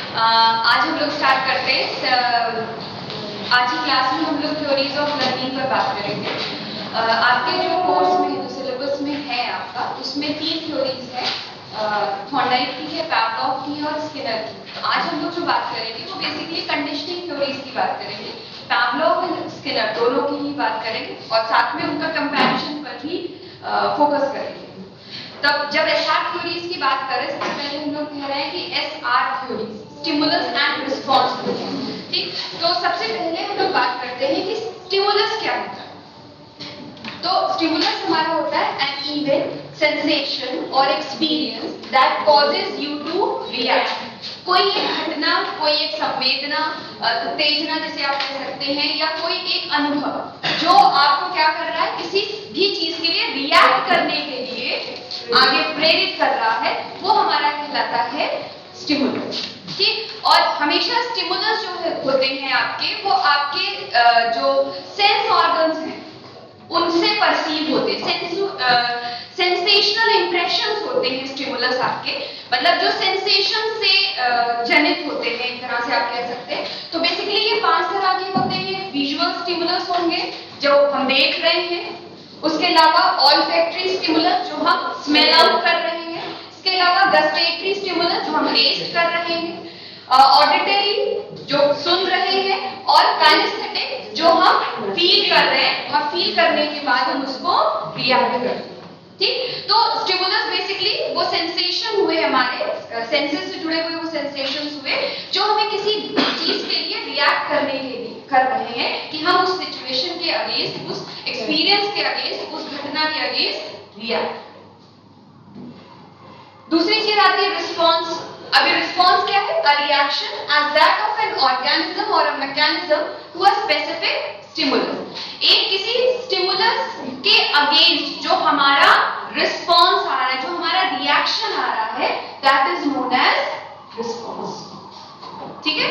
आज हम लोग स्टार्ट करते हैं। आज की क्लास में हम लोग थ्योरीज ऑफ लर्निंग पर बात करेंगे। आपके जो कोर्स में जो सिलेबस में है आपका, उसमें 3 थ्योरीज है, थॉर्नडाइक की है, पावलोव की है और स्किनर की। तो आज हम लोग जो बात करेंगे वो बेसिकली कंडीशनिंग थ्योरीज की बात करेंगे। पावलोव और स्किनर दोनों की ही बात करेंगे और साथ में उनका कंपैरिजन पर भी फोकस करेंगे। तब जब एसआर थ्योरीज की बात करें, सबसे पहले हम लोग कह रहे हैं कि SR theories, stimulus and response theory. ठीक, तो सबसे पहले हम लोग बात करते हैं कि स्टिमुलस क्या होता है। तो स्टिमुलस हमारा होता है एन इवेंट, सेंसेशन और experience that causes you to react. कोई एक घटना, कोई एक संवेदना, उत्तेजना जिसे आप कह सकते हैं, या कोई एक अनुभव जो आपको क्या कर रहा है, किसी भी चीज के लिए रिएक्ट करने के लिए आगे प्रेरित कर रहा है, वो हमारा कहलाता है स्टिमुलस। ठीक, और हमेशा स्टिमुलस जो होते हैं आपके, वो आपके जो सेंस ऑर्गन्स हैं उनसे परसीव होते हैं। सेंसेशनल इंप्रेशंस होते हैं स्टिमुलस आपके, मतलब जो सेंसेशन से जनित होते हैं, एक तरह से आप कह सकते हैं। तो बेसिकली ये 5 तरह के होते हैं। विजुअल स्टिमुलस होंगे जो हम देख रहे हैं, उसके अलावा ऑल्फैक्टरी स्टिमुलस जो हम स्मेल आउट कर रहे हैं, इसके अलावा गस्टेटरी स्टिमुलस जो हम टेस्ट कर रहे हैं, ऑडिटरी जो सुन रहे हैं, और काइनेस्थेटिक जो हम फील कर रहे हैं, और फील करने के बाद हम उसको रिएक्ट करते हैं। ठीक, तो स्टिमुलस बेसिकली वो सेंसेशन हुए, हमारे सेंसेस से जुड़े हुए वो सेंसेशंस हुए जो हमें किसी चीज के लिए रिएक्ट करने के लिए कर रहे हैं, कि हम उस सिचुएशन के अगेंस्ट, उस एक्सपीरियंस के अगेंस्ट, उस घटना के अगेंस्ट रिएक्ट। दूसरी चीज आती है रिस्पॉन्स। अभी रिस्पॉन्स क्या है? A reaction as that of an organism और a mechanism to a specific stimulus. एक किसी स्टिमुलस के अगेंस्ट जो हमारा रिस्पॉन्स आ रहा है, जो हमारा रिएक्शन आ रहा है, that is known as response. ठीक है,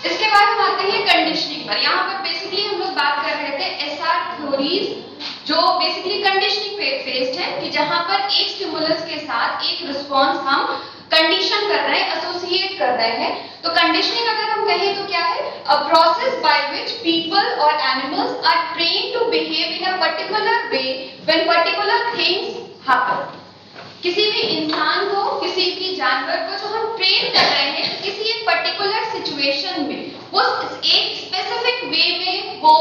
इसके बाद हम आते हैं कंडीशनिंग पर। यहाँ पर बेसिकली हम लोग बात कर रहे थे एसआर थ्योरीज जो बेसिकली कंडीशनिंग बेस्ड है, कि जहां पर एक स्टिमुलस के साथ एक रिस्पॉन्स हम कंडीशन कर रहे हैं, एसोसिएट कर रहे हैं। तो कंडीशनिंग अगर हम कहें तो क्या है? A process by which people और animals are trained to behave in a particular way when particular things happen. किसी भी इंसान को, किसी भी जानवर को जो हम ट्रेन कर रहे हैं किसी एक पर्टिकुलर सिचुएशन में, वो एक स्पेसिफिक वे में वो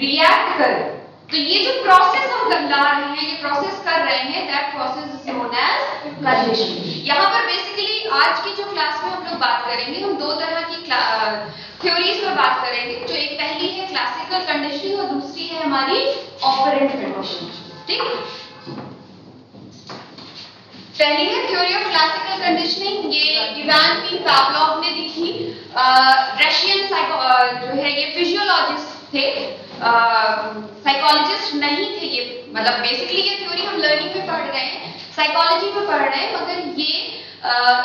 रिएक्ट करे। तो ये जो प्रोसेस हम ला रहे हैं, ये प्रोसेस कर रहे हैं, that process is known as conditioning. यहाँ पर बेसिकली आज की जो क्लास में हम लोग बात करेंगे, हम 2 तरह की थ्योरीज पर बात करेंगे। जो एक पहली है क्लासिकल कंडीशनिंग और दूसरी है हमारी ऑपरेंट कंडीशनिंग। ठीक, पहली है थ्योरी ऑफ क्लासिकल कंडीशनिंग, ये इवान पी पावलोव ने दी थी। रशियन जो है ये फिजियोलॉजिस्ट थे, साइकोलॉजिस्ट नहीं थे ये। मतलब बेसिकली ये थ्योरी हम लर्निंग में पढ़ रहे हैं, साइकोलॉजी में पढ़ रहे हैं, मगर ये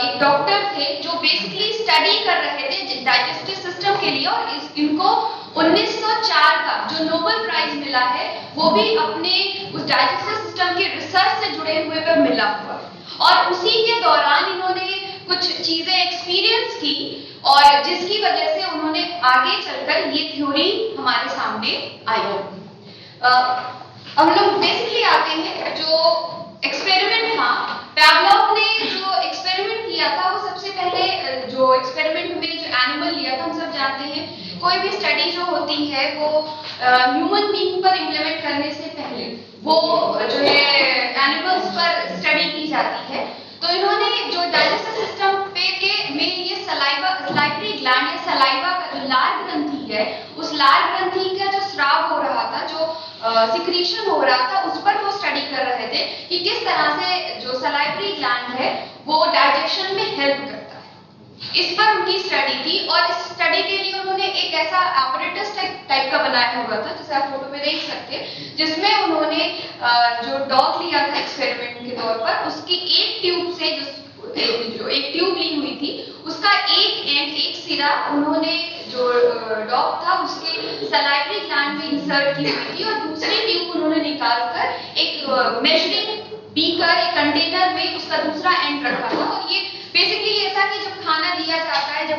एक डॉक्टर थे जो बेसिकली स्टडी कर रहे थे डाइजेस्टिव सिस्टम के लिए। और इनको 1904 का जो नोबेल प्राइज मिला है, वो भी अपने उस डाइजेस्टिव सिस्टम के रिसर्च से जुड़े हुए पर मिला हुआ। और उसी के दौरान इन्होंने कुछ चीजें एक्सपीरियंस की, और जिसकी वजह से उन्होंने आगे चलकर ये थ्योरी हमारे सामने आई। अब हम लोग बेसिकली आते हैं जो एक्सपेरिमेंट था। पावलोव ने जो एक्सपेरिमेंट किया था, वो सबसे पहले जो एक्सपेरिमेंट में जो एनिमल लिया था, हम सब जानते हैं कोई भी स्टडी जो होती है वो ह्यूमन बीइंग पर इम्प्लीमेंट करने से पहले वो जो है एनिमल्स पर स्टडी की जाती है। तो इन्होंने जो डाइजेस्टिव सिस्टम पे के में ये सलाइवरी ग्लैंड या सलाइवा का जो लार ग्रंथि है, उस लार ग्रंथि का जो स्राव हो रहा था, जो सिक्रीशन हो रहा था, उस पर वो स्टडी कर रहे थे कि किस तरह से जो सलाइवरी ग्लैंड है वो डाइजेशन में हेल्प करता है। इस पर उनकी स्टडी थी, और इस स्टडी के लिए उन्होंने एक ऐसा apparatus टाइप का बनाया हुआ था, जैसे आप फोटो में देख सकते हैं, जिसमें उन्होंने जो डॉग लिया था एक्सपेरिमेंट के तौर पर, उसकी एक ट्यूब से जो एक ट्यूब ली हुई थी, उसका एक सिरा उन्होंने जो डॉग था उसके सलाइवरी ग्लैंड में इंसर्ट की हुई थी, और दूसरी ट्यूब उन्होंने निकालकर एक मेजरिंग बीकर, एक कंटेनर में उसका दूसरा एंड रखा था। और ये बेसिकली ये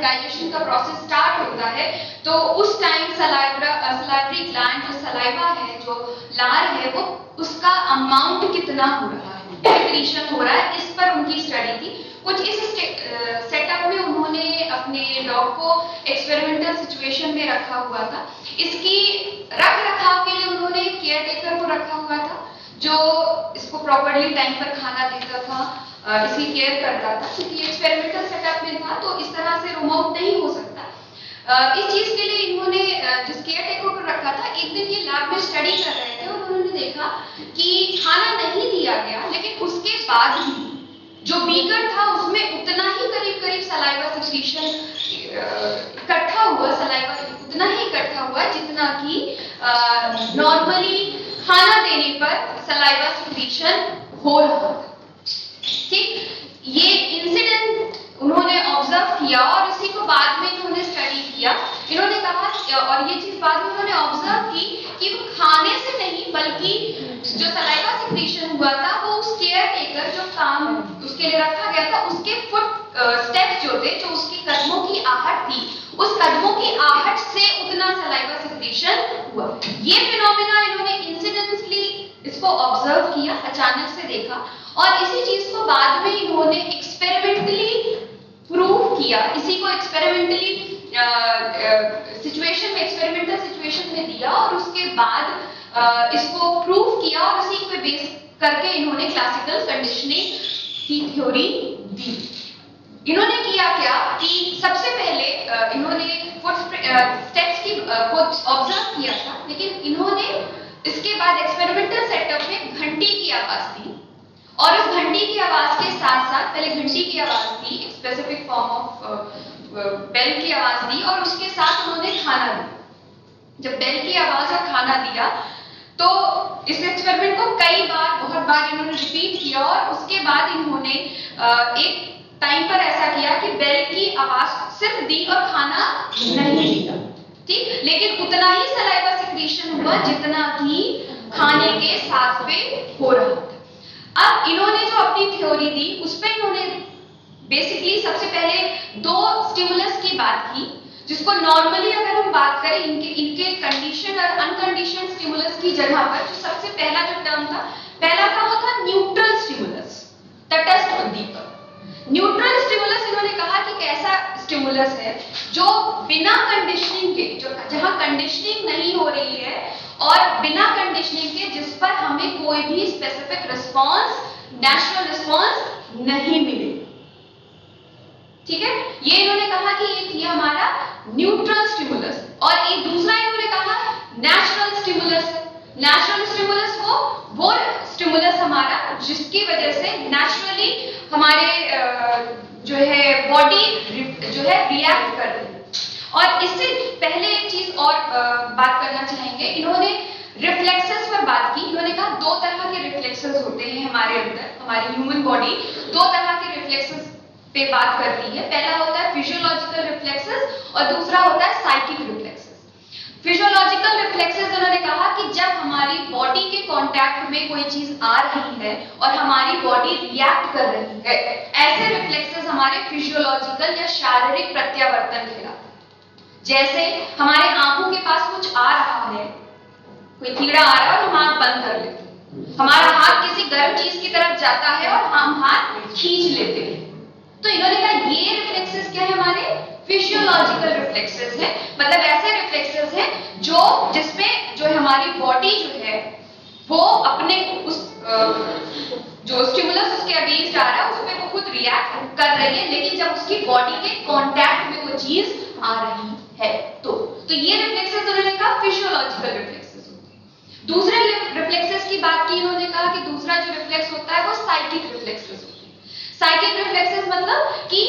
डाइजेशन का प्रोसेस स्टार्ट होता है तो उस टाइम सलाइवरी ग्लैंड जो सलाइवा है, जो लार है, वो उसका अमाउंट कितना हो रहा है, सेक्रीशन हो रहा है, इस पर उनकी स्टडी थी। कुछ इस सेटअप में उन्होंने अपने डॉग को एक्सपेरिमेंटल सिचुएशन में रखा हुआ था। इसकी रख रखाव के लिए उन्होंने केयर टेकर को रखा हुआ था जो इसको प्रॉपर्ली टाइम पर खाना देता था, इसकी केयर करता था, क्योंकि एक्सपेरिमेंटल सेटअप में था तो इस तरह से रूम आउट नहीं हो सकता। इस चीज के लिए इन्होंने जिस केयर टेकर को रखा था, एक दिन ये लैब में स्टडी कर रहे थे और उन्होंने देखा कि खाना नहीं दिया गया, लेकिन उसके बाद भी जो बीकर था उसमें उतना ही करीब सलाइवा सिक्रीशन इकट्ठा हुआ, सलाइवा उतना ही इकट्ठा हुआ जितना कि नॉर्मली खाना देने पर सलाइवा सिक्रीशन हो रहा था। ठीक, ये इंसिडेंट उन्होंने ऑब्जर्व किया और इसी को बाद में इन्होंने स्टडी किया। इन्होंने कहा और ये चीज बाद में उन्होंने ऑब्जर्व की कि वो खाने से नहीं बल्कि जो सलाइवा सिक्रीशन हुआ था वो उस केयर टेकर जो काम उसके लिए रखा गया था उसके फुट स्टेप्स जो थे, जो उसके कदमों की आहट थी, उस कदमों की आहट से उतना सलाइवा सिक्रीशन हुआ। ये फिनोमेना इन्होंने इंसिडेंटली इसको ऑब्जर्व किया, अचानक से देखा और इसी चीज को बाद में इन्होंने एक्सपेरिमेंटली प्रूव किया। इसी को एक्सपेरिमेंटली सिचुएशन में, एक्सपेरिमेंटल सिचुएशन में दिया और उसके बाद इसको प्रूव किया और उसी को बेस करके इन्होंने क्लासिकल कंडीशनिंग की थ्योरी दी। इन्होंने किया क्या कि सबसे पहले इन्होंने स्टेप्स की को ऑब्जर्व किया था, लेकिन इन्होंने इसके बाद एक्सपेरिमेंटल सेटअप में घंटी की आवाज दी और उस घंटी की आवाज के साथ साथ पहले घंटी की आवाज दी, एक स्पेसिफिक फॉर्म ऑफ बेल की आवाज दी और उसके साथ उन्होंने खाना दिया। जब बेल की आवाज और खाना दिया तो इस एक्सपेरिमेंट को बहुत बार इन्होंने रिपीट किया और उसके बाद इन्होंने एक टाइम पर ऐसा किया कि बेल की आवाज सिर्फ दी और खाना नहीं दिया। ठीक, लेकिन उतना ही सलाइवा सिक्रीशन हुआ जितना कि खाने के साथ में हो रहा था। अब इन्होंने जो अपनी थ्योरी दी उस पर इन्होंने बेसिकली सबसे पहले दो स्टिमुलस की बात की, जिसको नॉर्मली अगर हम बात करें इनके कंडीशन और अनकंडीशन स्टिमुलस की जगह पर जो सबसे पहला जो टर्म था, पहला था वो था न्यूट्रल स्टिमुलस, तटस्थ उद्दीपक। न्यूट्रल स्टिमुलस इन्होंने कहा कि कैसा स्टिमुलस है जो बिना कंडीशनिंग के, जो जहां कंडीशनिंग नहीं हो रही है और बिना कंडीशनिंग के जिस पर हमें कोई भी स्पेसिफिक रिस्पांस, नेचुरल रिस्पांस नहीं मिले। ठीक है, ये इन्होंने कहा कि ये हमारा न्यूट्रल स्टिमुलस। और एक दूसरा इन्होंने कहा नेचुरल स्टिमुलस। नेचुरल स्टिमुलस वो स्टिमुलस हमारा जिसकी वजह से नेचुरली हमारे जो है बॉडी जो है रिएक्ट कर रही है। और इससे पहले एक चीज और बात करना चाहेंगे, इन्होंने रिफ्लेक्सेस पर बात की। इन्होंने कहा दो तरह के रिफ्लेक्सेस होते हैं हमारे अंदर, हमारी ह्यूमन बॉडी दो तरह के रिफ्लेक्सेस पे बात करती है। पहला होता है फिजियोलॉजिकल रिफ्लेक्सेस और दूसरा होता है साइकिक रिफ्लेक्सेस। फिजियोलॉजिकल रिफ्लेक्सेस उन्होंने कहा कि जब हमारी बॉडी के कांटेक्ट में कोई चीज आ रही है और हमारी बॉडी रिएक्ट कर रही है, ऐसे रिफ्लेक्सेस हमारे फिजियोलॉजिकल या शारीरिक प्रत्यावर्तन कहलाते हैं। जैसे हमारे आंखों के पास कुछ आ रहा है, कोई कीड़ा आ रहा है और हम आंख बंद कर लेते हैं, हमारा हाथ किसी गर्म चीज की तरफ जाता है और हम हाथ खींच लेते हैं। तो इन्होंने कहा ये रिफ्लेक्सेस क्या है, हमारे फिजियोलॉजिकल रिफ्लेक्सेस है, मतलब ऐसे रिफ्लेक्सेस है जिसमें जो हमारी बॉडी जो है वो अपने उस जो स्टिमुलस उसके अगेंस्ट आ रहा है उसमें वो खुद रिएक्ट कर रही है, लेकिन जब उसकी बॉडी के कांटेक्ट में वो चीज आ रही है तो ये रिफ्लेक्सेस उन्होंने कहा फिजियोलॉजिकल रिफ्लेक्सेस होते हैं। दूसरे रिफ्लेक्सेस की बात की, इन्होंने कहा कि दूसरा जो रिफ्लेक्स होता है वो साइकिक रिफ्लेक्सेस होते हैं। साइकिक रिफ्लेक्सेस मतलब कि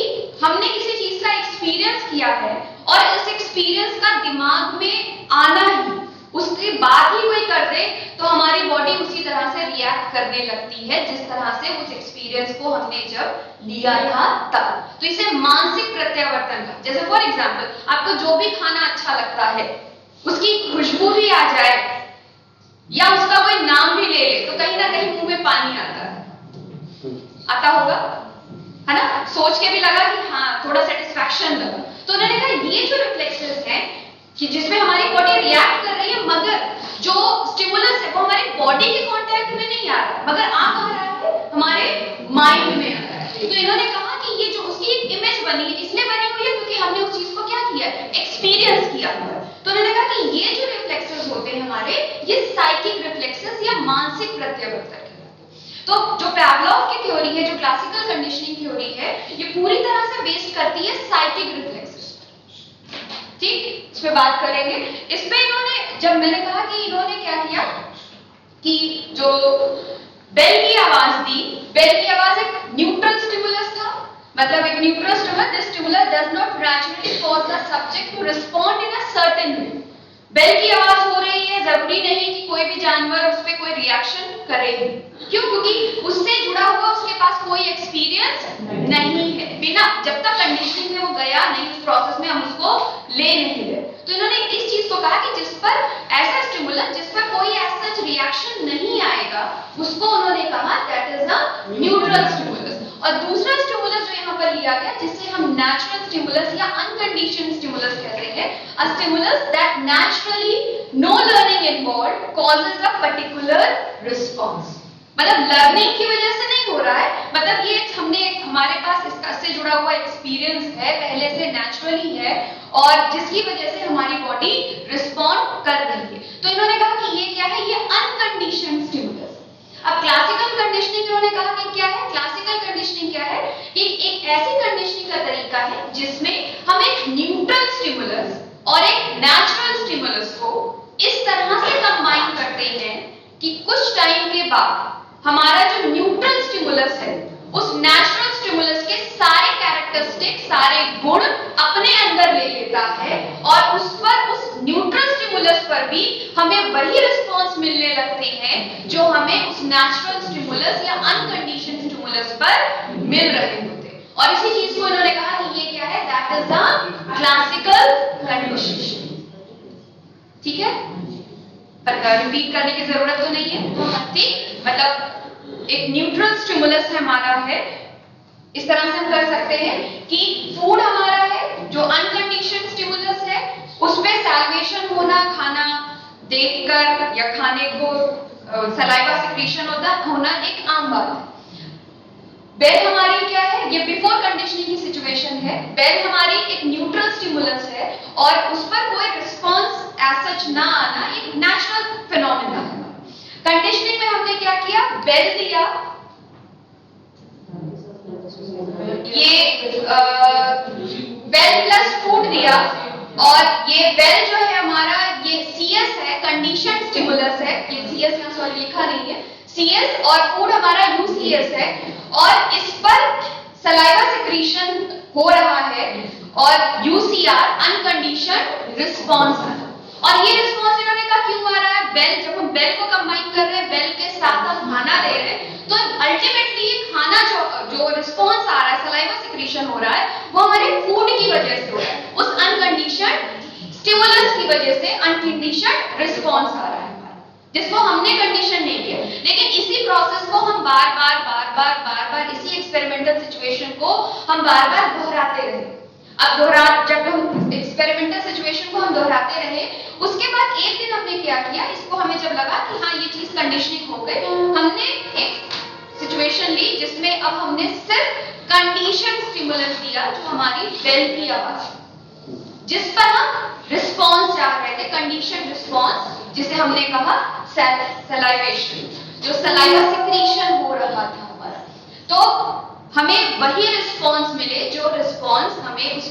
हमने किसी चीज का एक्सपीरियंस किया है और इस एक्सपीरियंस का दिमाग में आना ही, उसके बाद ही कोई कर दे तो हमारी बॉडी उसी तरह से रिएक्ट करने लगती है जिस तरह से उस एक्सपीरियंस को हमने जब लिया था तब। तो इसे मानसिक प्रत्यावर्तन का, जैसे फॉर एग्जांपल आपको जो भी खाना अच्छा लगता है उसकी खुशबू भी आ जाए या उसका कोई नाम भी ले ले तो कहीं ना कहीं मुंह में पानी आता है, आता होगा, है ना? सोच के भी लगा कि हाँ थोड़ा सेटिस्फैक्शन लगा। तो उन्होंने कहा ये जो रिफ्लेक्सेस हैं कि जिसमें हमारी बॉडी रिएक्ट कर रही है, मगर जो स्टिमुलस है वो हमारी बॉडी के कांटेक्ट में नहीं आ रहा, मगर आ कहां रहा है, हमारे माइंड में आ रहा है। तो इन्होंने कहा कि ये जो उसकी एक इमेज बनी है, इसलिए बनी हुई है क्योंकि हमने उस चीज को क्या किया, एक्सपीरियंस किया हुआ है। तो उन्होंने कहा कि ये जो रिफ्लेक्सेस होते हैं हमारे, ये साइकिक रिफ्लेक्सेस या मानसिक प्रत्यावर्तन। तो जो पैवलोव की थ्योरी है, जो क्लासिकल कंडीशनिंग थ्योरी है, ये पूरी तरह से बेस्ड करती है साइकिक रिफ्लेक्सेस। ठीक, इस पे बात करेंगे। इस पे इन्होंने, जब मैंने कहा कि इन्होंने क्या किया कि जो बेल की आवाज दी, बेल की आवाज एक न्यूट्रल स्टिमुलस था, मतलब एक neutral stimulus, this stimulus does not gradually cause the subject to respond in a certain way. Bell की आवाज हो रही है, जरूरी नहीं कि कोई भी जानवर उस पर कोई रिएक्शन करेगी। क्यों? क्योंकि उससे जुड़ा हुआ उसके पास कोई एक्सपीरियंस नहीं है। बिना, जब तक कंडीशनिंग में वो गया नहीं, उस प्रोसेस में हम उसको ले नहीं गए। तो इन्होंने इस चीज को कहा कि जिस पर ऐसा स्टिमुलस, जिस पर कोई ऐसा रिएक्शन नहीं आएगा, उसको उन्होंने कहा that is a neutral stimulus. और दूसरा स्टिमुलस जो यहाँ पर लिया गया, जिससे हम नेचुरल स्टिमुलस या अनकंडीशनड स्टिमुलस कहते हैं, a stimulus that naturally know learning involved causes a particular response. मतलब लर्निंग की वजह से नहीं हो रहा है, मतलब ये हमने, हमारे पास इससे जुड़ा हुआ एक्सपीरियंस है, पहले से नेचुरली है, और जिसकी वजह से हमारी बॉडी रिस्पॉन्ड कर रही है। तो इन्होंने कहा कि ये क्या है, ये अनकंडीशनड स्टिमुलस। अब क्लासिकल कंडीशनिंग इन्होंने कहा कि क्या है, क्लासिकल कंडीशनिंग क्या है कि एक ऐसी कंडीशनिंग का तरीका है जिसमें हम एक न्यूट्रल स्टिमुलस और एक नेचुरल स्टिमुलस को इस तरह से कंबाइन करते हैं कि कुछ टाइम के बाद हमारा जो न्यूट्रल स्टिमुलस है, उस नेचुरल स्टिमुलस के सारे कैरेक्टरिस्टिक, सारे गुण अपने अंदर ले लेता है, और उस पर, उस न्यूट्रल स्टिमुलस पर भी हमें वही रिस्पॉन्स मिलने लगते हैं जो हमें उस नेचुरल स्टिमुलस या अनकंडीशनड स्टिमुलस पर मिल रहे होते हैं। और इसी चीज को इन्होंने कहा कि ये क्या है, that is the classical conditioning. ठीक है, रिपीट करने की जरूरत तो नहीं है। ठीक, मतलब एक न्यूट्रल स्टिमुलस हमारा है, इस तरह से हम कर सकते हैं कि फूड हमारा है जो अनकंडीशनड स्टिमुलस है, उसमें सैल्वेशन होना, खाना देखकर या खाने को सलाइवा सिक्रीशन होना एक आम बात है। बेल हमारी क्या है, ये बिफोर कंडीशनिंग की सिचुएशन है। बेल हमारी एक न्यूट्रल स्टिमुलस है और उस पर कोई रिस्पॉन्स एज सच ना आना एक नेचुरल फिनोमेना है। कंडीशनिंग में हमने क्या किया, बेल दिया, ये बेल प्लस फूड दिया, और ये बेल जो है हमारा, ये सीएस है, कंडीशनड स्टिमुलस है, ये सीएस यहां सॉरी लिखा नहीं है, सीएस, और फूड हमारा यूसीएस है, और इस पर सलाइवा सिक्रीशन हो रहा है, और यूसीआर अनकंडीशनड रिस्पॉन्स है। और ये रिस्पॉन्स इन्होंने कहा क्यों आ रहा है, बेल, जब हम बेल को कंबाइन कर रहे हैं, बेल के साथ हम खाना दे रहे हैं, तो अल्टीमेटली खाना जो रिस्पॉन्स आ रहा है, सलाइवा सिक्रीशन हो रहा है, वो हमारे फूड की वजह से हो रहा है, उस अनकंडीशनड स्टिमुलस की वजह से अनकंडीशनड रिस्पॉन्स आ रहा है, जिसको हमने कंडीशन नहीं किया। लेकिन इसी प्रोसेस को हम बार बार इसी एक्सपेरिमेंटल सिचुएशन को हम बार बार दोहराते रहे। अब जब हम एक्सपेरिमेंटल सिचुएशन को हम दोहराते रहे, उसके बाद एक दिन हमने क्या किया, इसको हमें जब लगा कि हाँ ये चीज कंडीशनिंग हो गई, हमने एक सिचुएशन ली जिसमें अब हमने सिर्फ कंडीशन स्टिमुलस दिया, जो हमारी बेल की आवाज, जिस पर हम रिस्पॉन्स चाह रहे थे, कंडीशन रिस्पॉन्स, जिसे हमने कहा सलाइवेशन, जो सलाइवा सिक्रीशन हो रहा था हमारा। तो हमें वही रिस्पॉन्स मिले जो रिस्पॉन्स हमें उस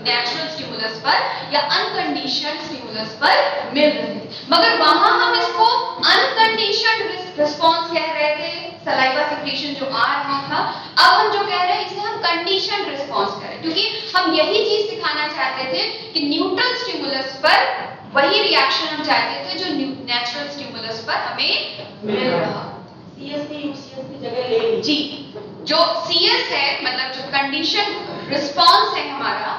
नेचुरल स्टिमुलस पर या अनकंडीशनड स्टिमुलस पर मिल रहे थे, मगर वहां हम इसको अनकंडीशनड रिस्पॉन्स कह रहे थे, सलाइवा सिक्रीशन जो आ रहा था। अब हम जो कह रहे हैं इसे हम कंडीशनड रिस्पॉन्स करें, क्योंकि हम यही चीज सिखाना चाहते थे कि न्यूट्रल स्टिमुलस पर वही रिएक्शन हम चाहते थे जो नेचुरल स्टिमुलस पर हमें मिल रहा। सीएस की यूसीएस की जगह ले ली। जी, जो सीएस है, मतलब जो कंडीशन रिस्पॉन्स है हमारा,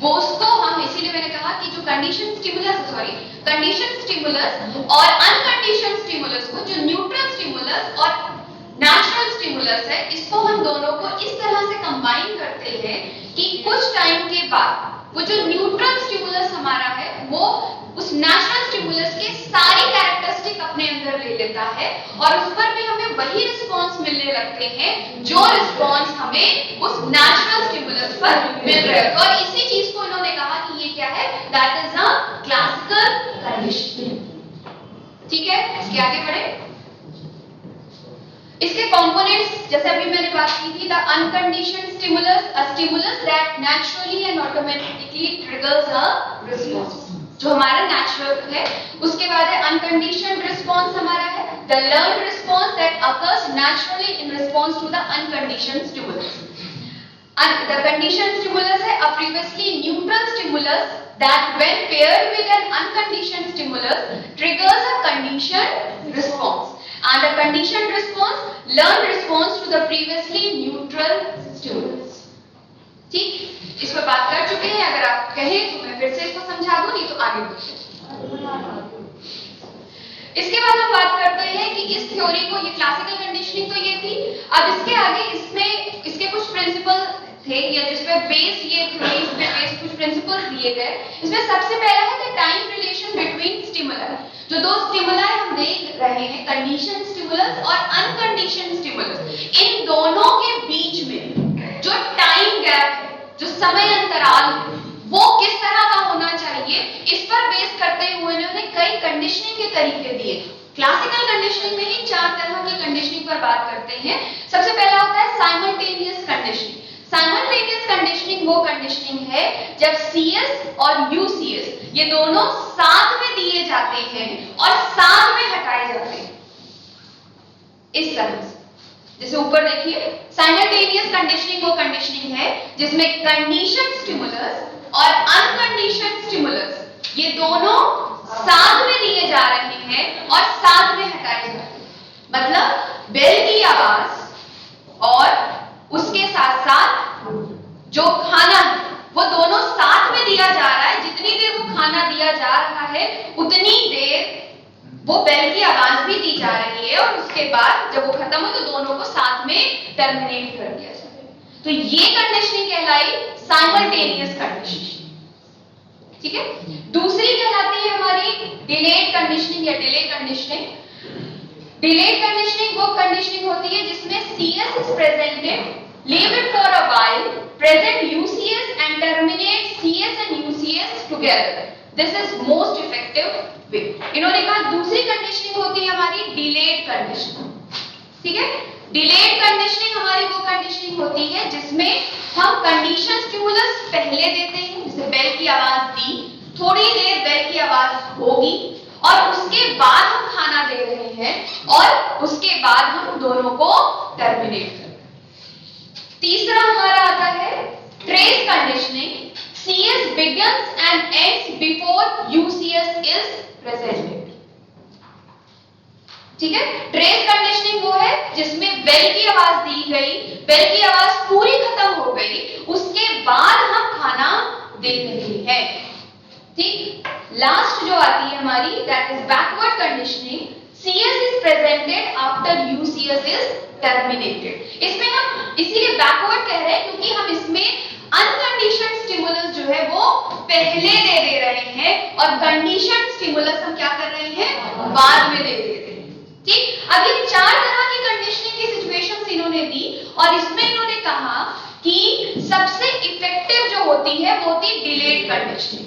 वो उसको हम, इसीलिए मैंने कहा कि जो कंडीशन स्टिमुलस और अनकंडीशन स्टिमुलस को, जो न्यूट्रल स्टिमुलस और नेचुरल स्टिमुलस है, इसको हम दोनों को इस तरह से कंबाइन करते करते हैं कि कुछ टाइम के बाद वो जो न्यूट्रल स्टिमुलस हमारा है वो उस नेचुरल स्टिमुलस के सारी कैरेक्टरिस्टिक अपने अंदर ले लेता है और उस पर भी हमें वही रिस्पॉन्स मिलने लगते हैं जो रिस्पॉन्स हमें उस नेचुरल स्टिमुलस पर मिल रहे हैं। और इसी चीज को इन्होंने कहा कि ये क्या है, that is a classical conditioning. ठीक है, इसके आगे बढ़े। इसके कंपोनेंट्स जैसे अभी मैंने बात की थी, the unconditioned stimulus, a stimulus that naturally and automatically triggers a response, जो हमारा नेचुरल है। उसके बाद है अनकंडीशनड रिस्पॉन्स हमारा है the learned response that occurs naturally in response to the unconditioned stimulus. The conditioned stimulus है a previously neutral stimulus that when paired with an unconditioned stimulus triggers a conditioned response, and the conditioned response learned response to the previously neutral stimulus। ठीक, इस पर बात कर चुके हैं, अगर आप कहें तो मैं फिर से इसको समझा दूं, नहीं तो आगे बढ़ते। इसके बाद हम बात करते हैं कि इस थ्योरी को, ये क्लासिकल कंडीशनिंग तो ये थी, अब इसके आगे इसमें इसके कुछ प्रिंसिपल थे या जिस पे बेस ये थ्योरी पे बेस कुछ प्रिंसिपल्स दिए गए। इसमें सबसे पहला है the time relation between stimuli. जो दो स्टिमुलाई हम देख रहे हैं, कंडीशन स्टिमुलस और अनकंडीशन स्टिमुलस, इन दोनों के बीच में जो टाइम गैप है, जो समय अंतराल है, वो किस तरह का होना चाहिए, इस पर बेस करते हुए उन्होंने कई कंडीशनिंग के तरीके दिए। क्लासिकल कंडीशनिंग में ही 4 तरह की कंडीशनिंग पर बात करते हैं। सबसे पहला होता है साइमल्टेनियस कंडीशनिंग। साइमल्टेनियस कंडीशनिंग वो कंडीशनिंग है जब CS और UCS ये दोनों साथ में दिए जाते हैं और साथ में हटाए जाते हैं, इस तरह से। जैसे ऊपर देखिए, साइमल्टेनियस कंडीशनिंग वो कंडीशनिंग है जिसमें कंडीशन स्टिमुलस और अनकंडीशन स्टिमुलस ये दोनों साथ में दिए जा रहे हैं और साथ में हटाए जा रहे हैं। मतलब बेल की आवाज और उसके साथ साथ जो खाना है वो दोनों साथ में दिया जा रहा है। जितनी देर वो खाना दिया जा रहा है उतनी देर वो बेल की आवाज भी दी जा रही है और उसके बाद जब वो खत्म हो तो दोनों को साथ में टर्मिनेट कर दिया जाए। तो ये कंडीशनिंग कहलाई साइमल्टेनियस कंडीशनिंग। ठीक है, दूसरी कहलाती है हमारी डिलेड कंडीशनिंग या डिले कंडीशनिंग। डिलेड कंडीशनिंग वो कंडीशनिंग होती है जिसमें CS is presented, leave it for a while, present UCS and terminate CS and UCS together. This is most effective way। इन्होंने कहा दूसरी कंडीशनिंग होती है हमारी डिलेड कंडीशनिंग। ठीक है, डिलेड कंडीशनिंग हमारी वो कंडीशनिंग होती है जिसमें हम कंडीशन स्टिमुलस पहले देते हैं, जैसे बेल की आवाज दी, थोड़ी देर बेल की आवाज होगी और उसके बाद हम खाना दे रहे हैं और उसके बाद हम दोनों को टर्मिनेट कर रहे हैं। तीसरा हमारा आता है trace conditioning. CS begins and ends before UCS is presented। ठीक है, ट्रेस कंडीशनिंग वो है जिसमें बेल की आवाज दी गई, बेल की आवाज पूरी खत्म हो गई, उसके बाद हम खाना दे रहे हैं। ठीक, लास्ट जो आती है हमारी that is backward conditioning. CS is presented after UCS is terminated। इसमें हम इसीलिए बैकवर्ड कह रहे हैं क्योंकि हम इसमें अनकंडीशनड स्टिमुलस जो है वो पहले दे रहे हैं और कंडीशनड स्टिमुलस हम क्या कर रहे हैं, बाद में दे रहे हैं। ठीक, अब ये 4 तरह की कंडीशनिंग की सिचुएशंस इन्होंने दी और इसमें इन्होंने कहा कि सबसे इफेक्टिव जो होती है वो होती है डिलेड कंडीशनिंग।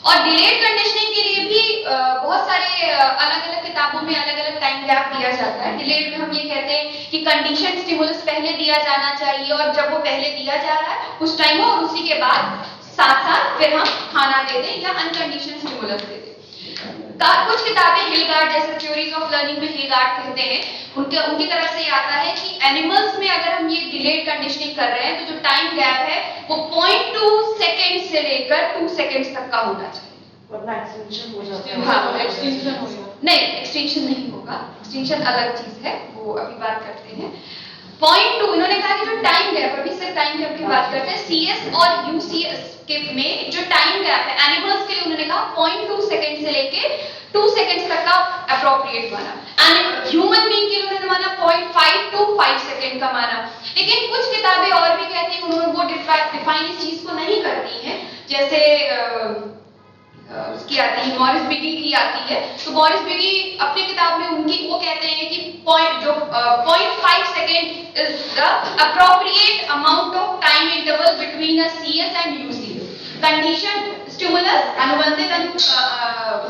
और डिलेड कंडीशनिंग के लिए भी बहुत सारे अलग-अलग किताबों में अलग-अलग टाइम गैप दिया जाता है। डिलेड में हम ये कहते हैं कि कंडीशन स्टिमुलस पहले दिया जाना चाहिए और जब वो पहले दिया जा रहा है उस टाइम हो और उसी के बाद साथ-साथ फिर हम खाना दे दें या अनकंडीशनड स्टिमुलस दे दें। कुछ किताबें हिलगार्ड जैसे थ्योरीज ऑफ लर्निंग में हिलगार्ड कहते हैं, उनकी तरफ से आता है कि एनिमल्स में अगर हम ये डिलेड कंडीशनिंग कर रहे हैं तो जो टाइम गैप है वो 0.2 सेकंड से लेकर 2 सेकंड्स तक का होना चाहिए, वरना एक्सटेंशन हो जाता है। हाँ, एक्सटेंशन होगा। नहीं, एक्सटेंशन नहीं होगा, एक्सटेंशन अलग चीज है, वो अभी बात करते हैं। 0.2 इन्होंने कहा कि जो टाइम गैप, अभी सिर्फ टाइम गैप की बात करते हैं, CS और UCS के में जो टाइम गैप है एनिमल्स के लिए उन्होंने कहा 0.2 सेकंड से लेके 2 सेकंड्स तक का अप्रोप्रिएट माना। एंड ह्यूमन बीइंग के लिए उन्होंने माना 0.5 to 5 सेकंड का माना। लेकिन कुछ किताबें और भी कहती हैं, उन्होंने वो डिफाइन इस चीज को नहीं करती हैं, जैसे उसकी आती है मॉरिस बिगी की आती है। तो मॉरिस बिगी अपनी किताब में उनकी वो कहते हैं कि 0.5 second is the appropriate amount of time interval between a CS and UCS. Condition stimulus अनुबंधित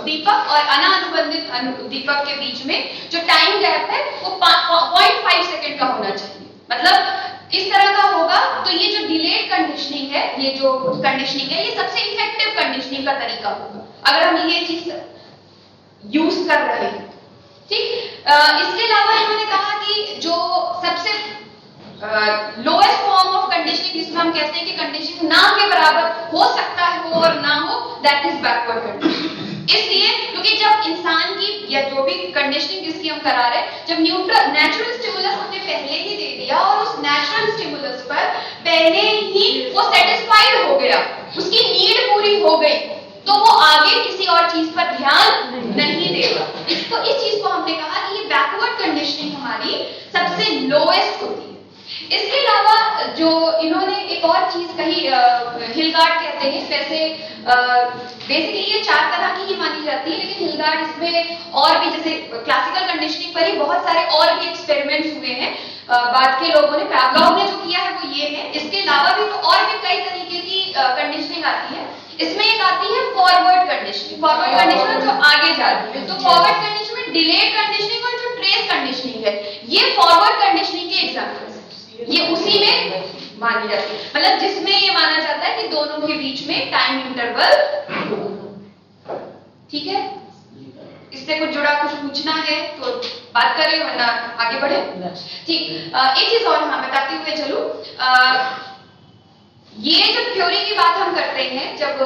दीपक और अनानुबंधित दीपक के बीच में जो टाइम गैप है वो 0.5 सेकेंड का होना चाहिए। मतलब इस तरह का होगा। तो ये जो डिलेड कंडीशनिंग है, ये जो कंडीशनिंग है, ये सबसे इफेक्टिव कंडीशनिंग का तरीका होगा अगर हम ये चीज यूज कर रहे हैं। ठीक, इसके अलावा इन्होंने कहा कि जो सबसे लोएस्ट फॉर्म ऑफ कंडीशनिंग जिसमें हम कहते हैं कि कंडीशनिंग ना के बराबर हो सकता है हो और ना हो, दैट इज बैकवर्ड कंडीशनिंग। इसलिए क्योंकि जब इंसान की या जो भी कंडीशनिंग जिसकी हम करा रहे हैं, जब नेचुरल स्टिमुलस हमने पहले ही दे दिया और उस नेचुरल स्टिमुलस पर पहले ही वो सेटिस्फाइड हो गया, उसकी नीड पूरी हो गई, तो वो आगे किसी और चीज पर ध्यान नहीं देगा। इस चीज को हमने कहा कि ये बैकवर्ड कंडीशनिंग हमारी सबसे लोएस्ट होती है। इसके अलावा जो इन्होंने एक और चीज कही, हिलगार्ड कहते हैं, वैसे बेसिकली ये 4 तरह की ही मानी जाती है, लेकिन हिलगार्ड इसमें और भी, जैसे क्लासिकल कंडीशनिंग पर ही बहुत सारे और भी एक्सपेरिमेंट्स हुए हैं बाद के लोगों ने। पैवलोव ने जो किया है वो ये है। इसके अलावा भी तो और भी कई तरीके की कंडीशनिंग आती है। इसमें एक आती है फॉरवर्ड कंडीशनिंग। फॉरवर्ड कंडीशनिंग जो आगे जाती है, तो फॉरवर्ड कंडीशनिंग में डिलेड कंडीशनिंग और जो ट्रेस कंडीशनिंग है, ये फॉरवर्ड कंडीशनिंग के एग्जांपल्स हैं। ये उसी में मानी जाती है, मतलब जिसमें ये माना जाता है कि दोनों के बीच में टाइम इंटरवल। ठीक है, इससे कुछ जुड़ा कुछ पूछना है तो बात करें, वरना आगे बढ़े। ठीक, एक चीज और हाँ बताते हुए चलूं, ये जब थ्योरी की बात हम करते हैं, जब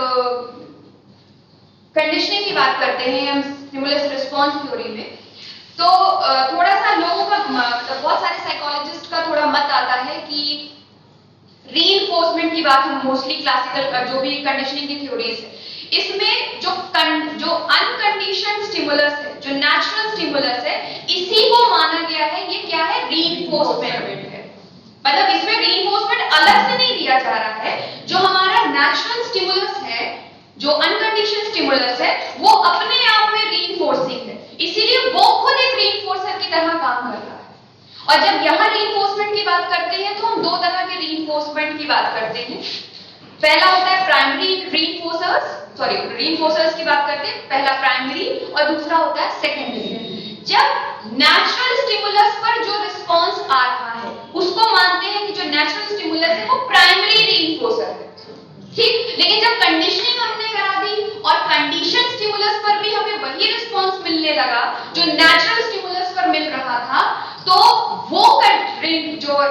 कंडीशनिंग की बात करते हैं हम स्टिमुलस रिस्पांस थ्योरी में, तो थोड़ा सा लोगों का, मतलब बहुत सारे साइकोलॉजिस्ट का थोड़ा मत आता है कि रीइंफोर्समेंट की बात हम मोस्टली क्लासिकल जो भी कंडीशनिंग की थ्योरीज है, इसमें जो अनकंडीशनड स्टिमुलस है, जो नेचुरल स्टिमुलस है, इसी को माना गया है ये क्या है, रीइंफोर्समेंट है। मतलब इसमें रीइंफोर्समेंट अलग से नहीं दिया जा रहा है, जो हमारा नेचुरल स्टिमुलस है, जो अनकंडीशनड स्टिमुलस है, वो अपने आप में रीइंफोर्सिंग है, इसीलिए वो खुद एक रीइंफोर्सर की तरह काम कर रहा है। और जब यहां रीइंफोर्समेंट की बात करते हैं तो हम 2 तरह के रीइंफोर्समेंट की बात करते हैं। पहला होता है प्राइमरी रीइंफोर्सर्स की बात करते हैं, पहला प्राइमरी और दूसरा होता है सेकेंडरी। जब नेचुरल स्टिमुलस पर जो रिस्पांस आ रहा है उसको मानते हैं कि जो नेचुरल स्टिमुलस है वो प्राइमरी रीइंफोर्सर है। ठीक, लेकिन जब कंडीशनिंग हमने करा दी और कंडीशन स्टिमुलस पर भी हमें वही रिस्पांस मिलने लगा जो नेचुरल स्टिमुलस पर मिल रहा था, तो वो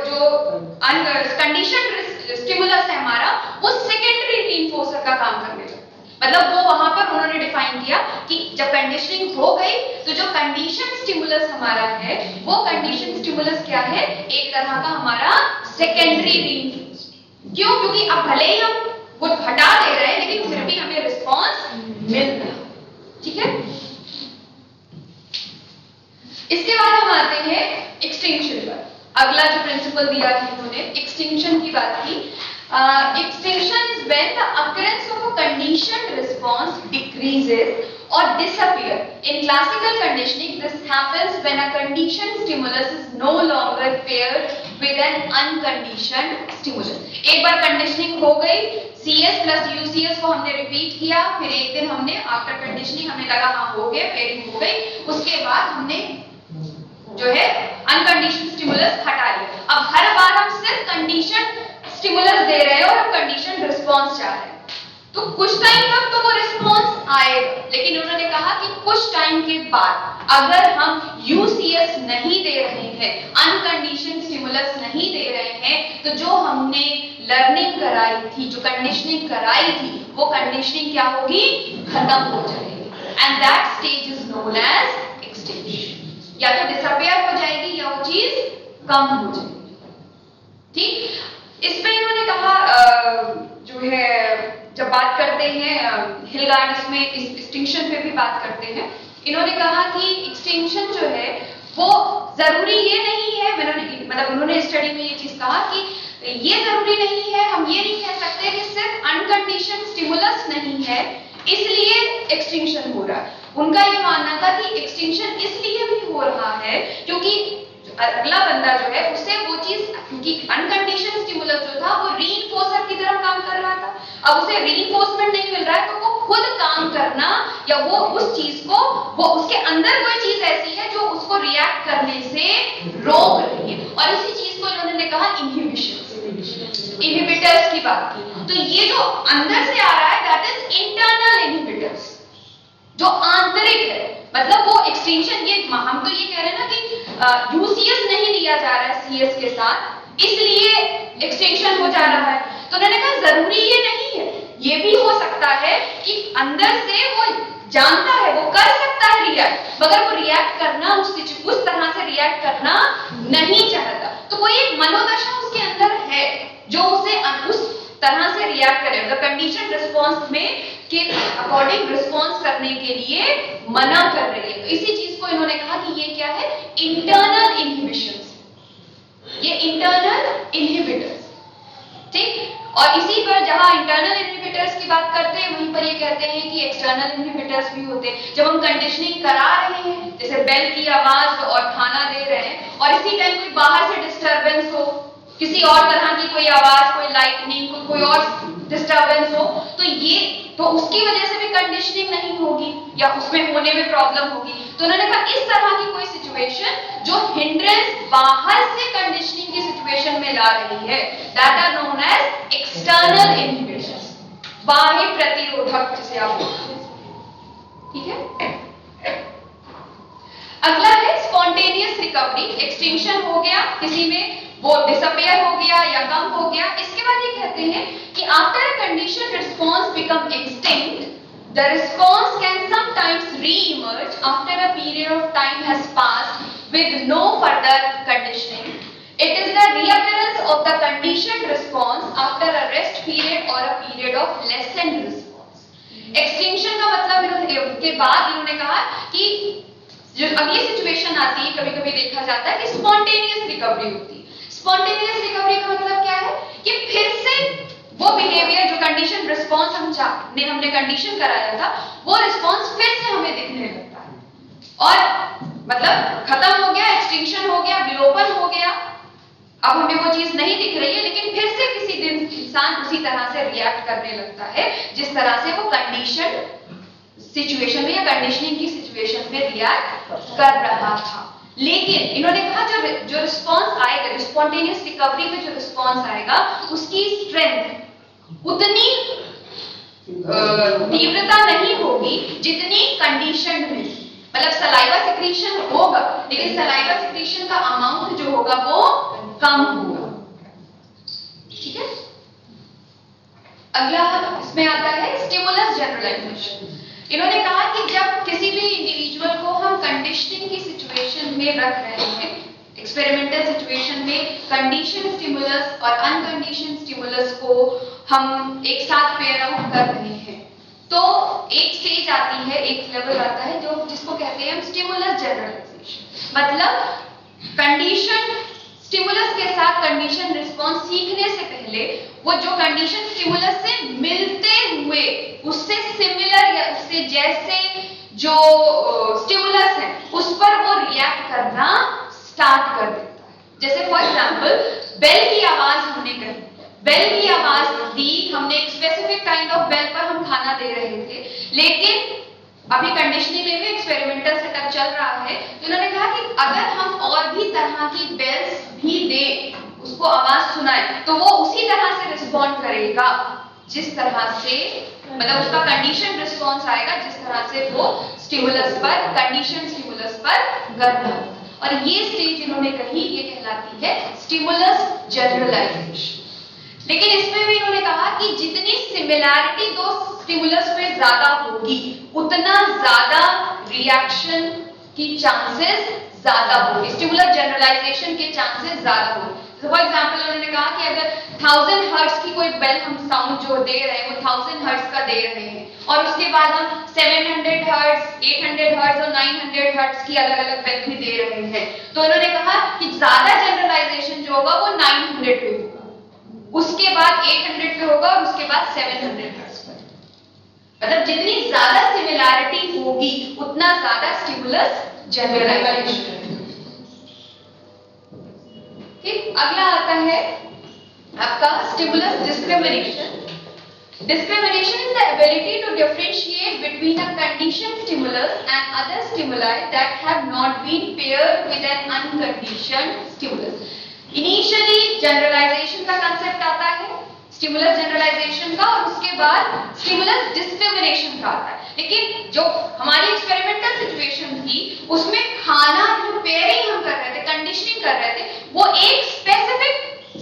जो कंडीशन स्टिमुलस है हमारा, वो सेकेंडरी रीइंफोर्सर का काम करने लगा। मतलब वो वहां पर उन्होंने डिफाइन किया कि जब कंडीशनिंग हो गई तो जो कंडीशन स्टिमुलस हमारा है, वो कंडीशन स्टिमुलस क्या है, एक तरह का हमारा सेकेंडरी रीइंफोर्सर। क्यों? क्योंकि अब भले ही हम कुछ हटा दे रहे हैं, लेकिन फिर भी हमें रिस्पांस मिल रहा है। ठीक है, इसके बाद हम आते हैं एक्सटिंक्शन पर। अगला जो प्रिंसिपल दिया है उन्होंने एक्सटिंक्शन की बात की। Extinction is when the occurrence of a conditioned response decreases or disappear. In classical conditioning, this happens when a conditioned stimulus is no longer paired with an unconditioned stimulus. एक बार conditioning हो गई, CS plus UCS को हमने repeat किया, फिर एक दिन हमने आफ्टर कंडीशनिंग हमें लगा हाँ हो गया, पेयरिंग हो गई, उसके बाद हमने जो है अनकंडीशनड स्टिमुलस हटा लिया। अब हर बार हम सिर्फ कंडीशनड स्टिमुलस दे रहे हैं और हम कंडीशनड रिस्पांस चाह रहे हैं, तो कुछ टाइम तक तो वो रिस्पांस आएगा, लेकिन उन्होंने कहा कि कुछ टाइम के बाद अगर हम यूसीएस नहीं दे रहे हैं, अनकंडीशनड स्टिमुलस नहीं दे रहे हैं, तो जो हमने लर्निंग कराई थी, जो कंडीशनिंग कराई थी, वो कंडीशनिंग क्या होगी, खत्म हो जाएगी। And that stage is known as extinction. या तो डिसअपियर हो जाएगी या वो चीज कम हो जाएगी। ठीक, इस पे इन्होंने कहा जो है, जब बात करते हैं हिलगार्ड इसमें एक्सटिंक्शन पे भी बात करते हैं, इन्होंने कहा कि एक्सटिंक्शन जो है वो जरूरी ये नहीं है, मतलब उन्होंने स्टडी में ये चीज कहा कि ये जरूरी नहीं है, हम ये नहीं कह सकते कि सिर्फ अनकंडीशन स्टिमुलस नहीं है इसलिए एक्सटिंक्शन हो रहा है। उनका ये मानना था कि एक्सटिंक्शन इसलिए भी हो रहा है क्योंकि अगला बंदा जो है उसे वो चीज, क्योंकि अनकंडीशन स्टिमुलस जो था वो रीइंफोर्सर की तरह काम कर रहा था, अब उसे रीइंफोर्समेंट नहीं मिल रहा है तो वो खुद काम करना या वो उस चीज को, वो उसके अंदर कोई चीज ऐसी है जो उसको रिएक्ट करने से रोक रही है, और इसी चीज को इन्होंने कहा इनहिबिशन, इनहिबिटर्स की बात की। तो ये जो अंदर से आ रहा है दैट इज इंटरनल इनहिबिटर्स, जो आंतरिक है, मतलब वो एक्सटिंक्शन, ये हम तो ये कह रहे हैं ना कि यूसीएस नहीं दिया जा रहा है सीएस के साथ इसलिए एक्सटिंक्शन हो जा रहा है। तो उन्होंने कहा जरूरी ये नहीं है, ये भी हो सकता है कि अंदर से वो जानता है, वो कर सकता है रिएक्ट, मगर वो रिएक्ट करना उस तरह से रिएक्ट करना नहीं चाहता। तो कोई एक मनोदशा उसके अंदर है जो उसे उस तरह से रिएक्ट करे, मतलब कंडीशन रिस्पांस में के अकॉर्डिंग रिस्पांस करने के लिए मना कर रही है। तो इसी चीज को इन्होंने कहा कि ये क्या है, इंटरनल इनहिबिशंस, ये इंटरनल इनहिबिटर्स, ठीक। और इसी पर जहां इंटरनल इनहिबिटर्स की बात करते हैं वहीं पर ये कहते हैं कि एक्सटर्नल इनहिबिटर्स भी होते हैं। जब हम कंडीशनिंग करा रहे हैं, जैसे बेल की आवाज और खाना दे रहे हैं और इसी टाइम कोई बाहर से डिस्टरबेंस हो, किसी और तरह की कोई आवाज, कोई लाइटनिंग, कोई और डिस्टरबेंस हो, तो उसकी वजह से भी कंडीशनिंग नहीं होगी या उसमें होने में प्रॉब्लम होगी। तो उन्होंने कहा इस तरह की कोई सिचुएशन जो हिंड्रेंस बाहर से कंडीशनिंग की सिचुएशन में ला रही है, that are known as external inhibitions, बाह्य प्रतिरोधक जिसे आप बोलते हैं, ठीक है। अगला है स्पॉन्टेनियस रिकवरी। एक्सटिंक्शन हो गया किसी में, वो डिसअपियर हो गया या कम हो गया। इसके बाद ये कहते हैं कि after a condition response become extinct, the response can sometimes reemerge after a period of time has passed with no further conditioning. It is the reappearance of the conditioned response after a rest period or a period of lessened response. Extinction का मतलब के बाद इन्होंने कहा कि जो अगली situation आती है, कभी-कभी देखा जाता है कि स्पॉन्टेनियस रिकवरी होती है। स्पॉन्टेनियस रिकवरी का मतलब क्या है कि फिर से वो बिहेवियर जो कंडीशन रिस्पांस हमने कंडीशन कराया था, वो रिस्पांस फिर से हमें दिखने लगता है और मतलब खत्म हो गया, एक्सटिंक्शन हो गया, विलोपन हो गया, अब हमें वो चीज नहीं दिख रही है, लेकिन फिर से किसी दिन इंसान उसी तरह से रिएक्ट करने लगता है जिस तरह से वो कंडीशन सिचुएशन में या कंडीशनिंग की सिचुएशन में रिएक्ट कर रहा था। लेकिन इन्होंने कहा जो रिस्पांस आएगा, जो स्पॉन्टेनियस रिकवरी में जो रिस्पांस आएगा, उसकी स्ट्रेंथ उतनी तीव्रता नहीं होगी जितनी कंडीशन में, मतलब सलाइवा सिक्रीशन होगा लेकिन सलाइवा सिक्रीशन का अमाउंट जो होगा वो कम होगा, ठीक है। अगला इसमें आता है स्टिमुलस जनरलाइजेशन। इन्होंने कहा कि जब किसी भी इंडिविजुअल को हम कंडीशनिंग की सिचुएशन में रख रहे हैं, एक्सपेरिमेंटल सिचुएशन में कंडीशन स्टिमुलस और अनकंडीशन स्टिमुलस को हम एक साथ पेयर आउट कर रहे हैं, तो एक स्टेज आती है, एक लेवल आता है जो जिसको कहते हैं हम स्टिमुलस जनरलाइजेशन। मतलब कंडीशन स्टिमुलस के साथ कंडीशन रिस्पांस सीखने से पहले वो जो कंडीशन स्टिमुलस से मिलते हुए उससे सिमिलर या उससे जैसे जो स्टिमुलस है उस पर वो रिएक्ट करना स्टार्ट कर देता है। जैसे फॉर एग्जांपल बेल की आवाज हमने कही, बेल की आवाज दी हमने, एक स्पेसिफिक काइंड ऑफ बेल पर हम खाना दे रहे थे, लेकिन अभी कंडीशनिंग में भी एक्सपेरिमेंटल सेटअप चल रहा है। तो उन्होंने कहा कि अगर हम और भी तरह की बेल्स भी दें, उसको आवाज सुनाए, तो वो उसी तरह से रिस्पॉन्ड करेगा जिस तरह से, मतलब उसका कंडीशन रिस्पॉन्स आएगा जिस तरह से वो स्टिमुलस पर, कंडीशन स्टिमुलस पर कर रहा है। और ये स्टेज इन्होंने कही, ये कहलाती है स्टिमुलस जनरलाइजेशन। लेकिन इसमें भी इन्होंने कहा कि जितनी सिमिलैरिटी दो स्टिमुलस में ज्यादा होगी उतना ज्यादा रिएक्शन की चांसेस ज्यादा होगी, स्टिमुलस जनरलाइजेशन के चांसेस ज्यादा होंगे। फॉर एग्जांपल उन्होंने कहा कि अगर 1000 हर्ट्ज की कोई बेल हम साउंड जो दे रहे हैं वो 1000 हर्ट्ज का दे रहे हैं और उसके बाद हम 700 हर्ट्ज, 800 हर्ट्ज और 900 हर्ट्ज की अलग अलग बेल भी दे रहे हैं, तो उन्होंने कहा कि ज्यादा जनरलाइजेशन जो होगा वो 900 पे होगा, उसके बाद 800 पे होगा और उसके बाद 700 हर्ट्ज पर। मतलब जितनी ज्यादा सिमिलैरिटी होगी उतना ज्यादा स्टिमुलस जनरलाइजेशन। ठीक, अगला आता है आपका stimulus discrimination. Discrimination is the ability to differentiate between a conditioned stimulus and other stimuli that have not been paired with an unconditioned stimulus. Initially generalization का concept आता है, stimulus generalization का, और उसके बाद stimulus discrimination का आता है। लेकिन जो हमारी experimental situation थी उसमें खाना जो pairing हम कर रहे थे, conditioning कर रहे थे, वो एक specific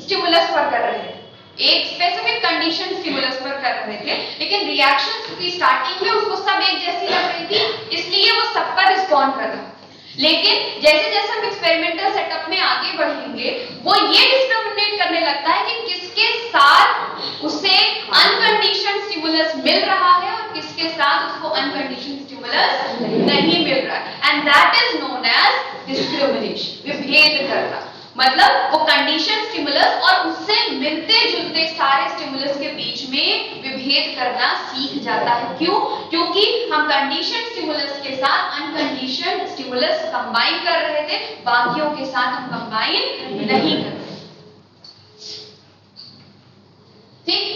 stimulus पर कर रहे थे, एक स्पेसिफिक कंडीशन स्टिमुलस पर कर रहे थे, लेकिन रिएक्शंस की स्टार्टिंग में उसको सब एक जैसी लग रही थी, इसलिए वो सब पर रिस्पॉन्ड कर रहा था। लेकिन जैसे जैसे हम एक्सपेरिमेंटल सेटअप में आगे बढ़ेंगे वो ये डिस्क्रिमिनेट करने लगता है कि किसके साथ उसे अनकंडीशनड स्टिमुलस मिल रहा है और किसके साथ उसको अनकंडीशनड स्टिमुलस नहीं मिल रहा है, and that is known as discrimination, विभेद करना। मतलब वो कंडीशन स्टिमुलस और उससे मिलते जुलते सारे स्टिमुलस के बीच में विभेद करना सीख जाता है। क्यों? क्योंकि हम कंडीशन स्टिमुलस के साथ अनकंडीशन स्टिमुलस कंबाइन कर रहे थे, बाकियों के साथ हम कंबाइन नहीं कर रहे। ठीक,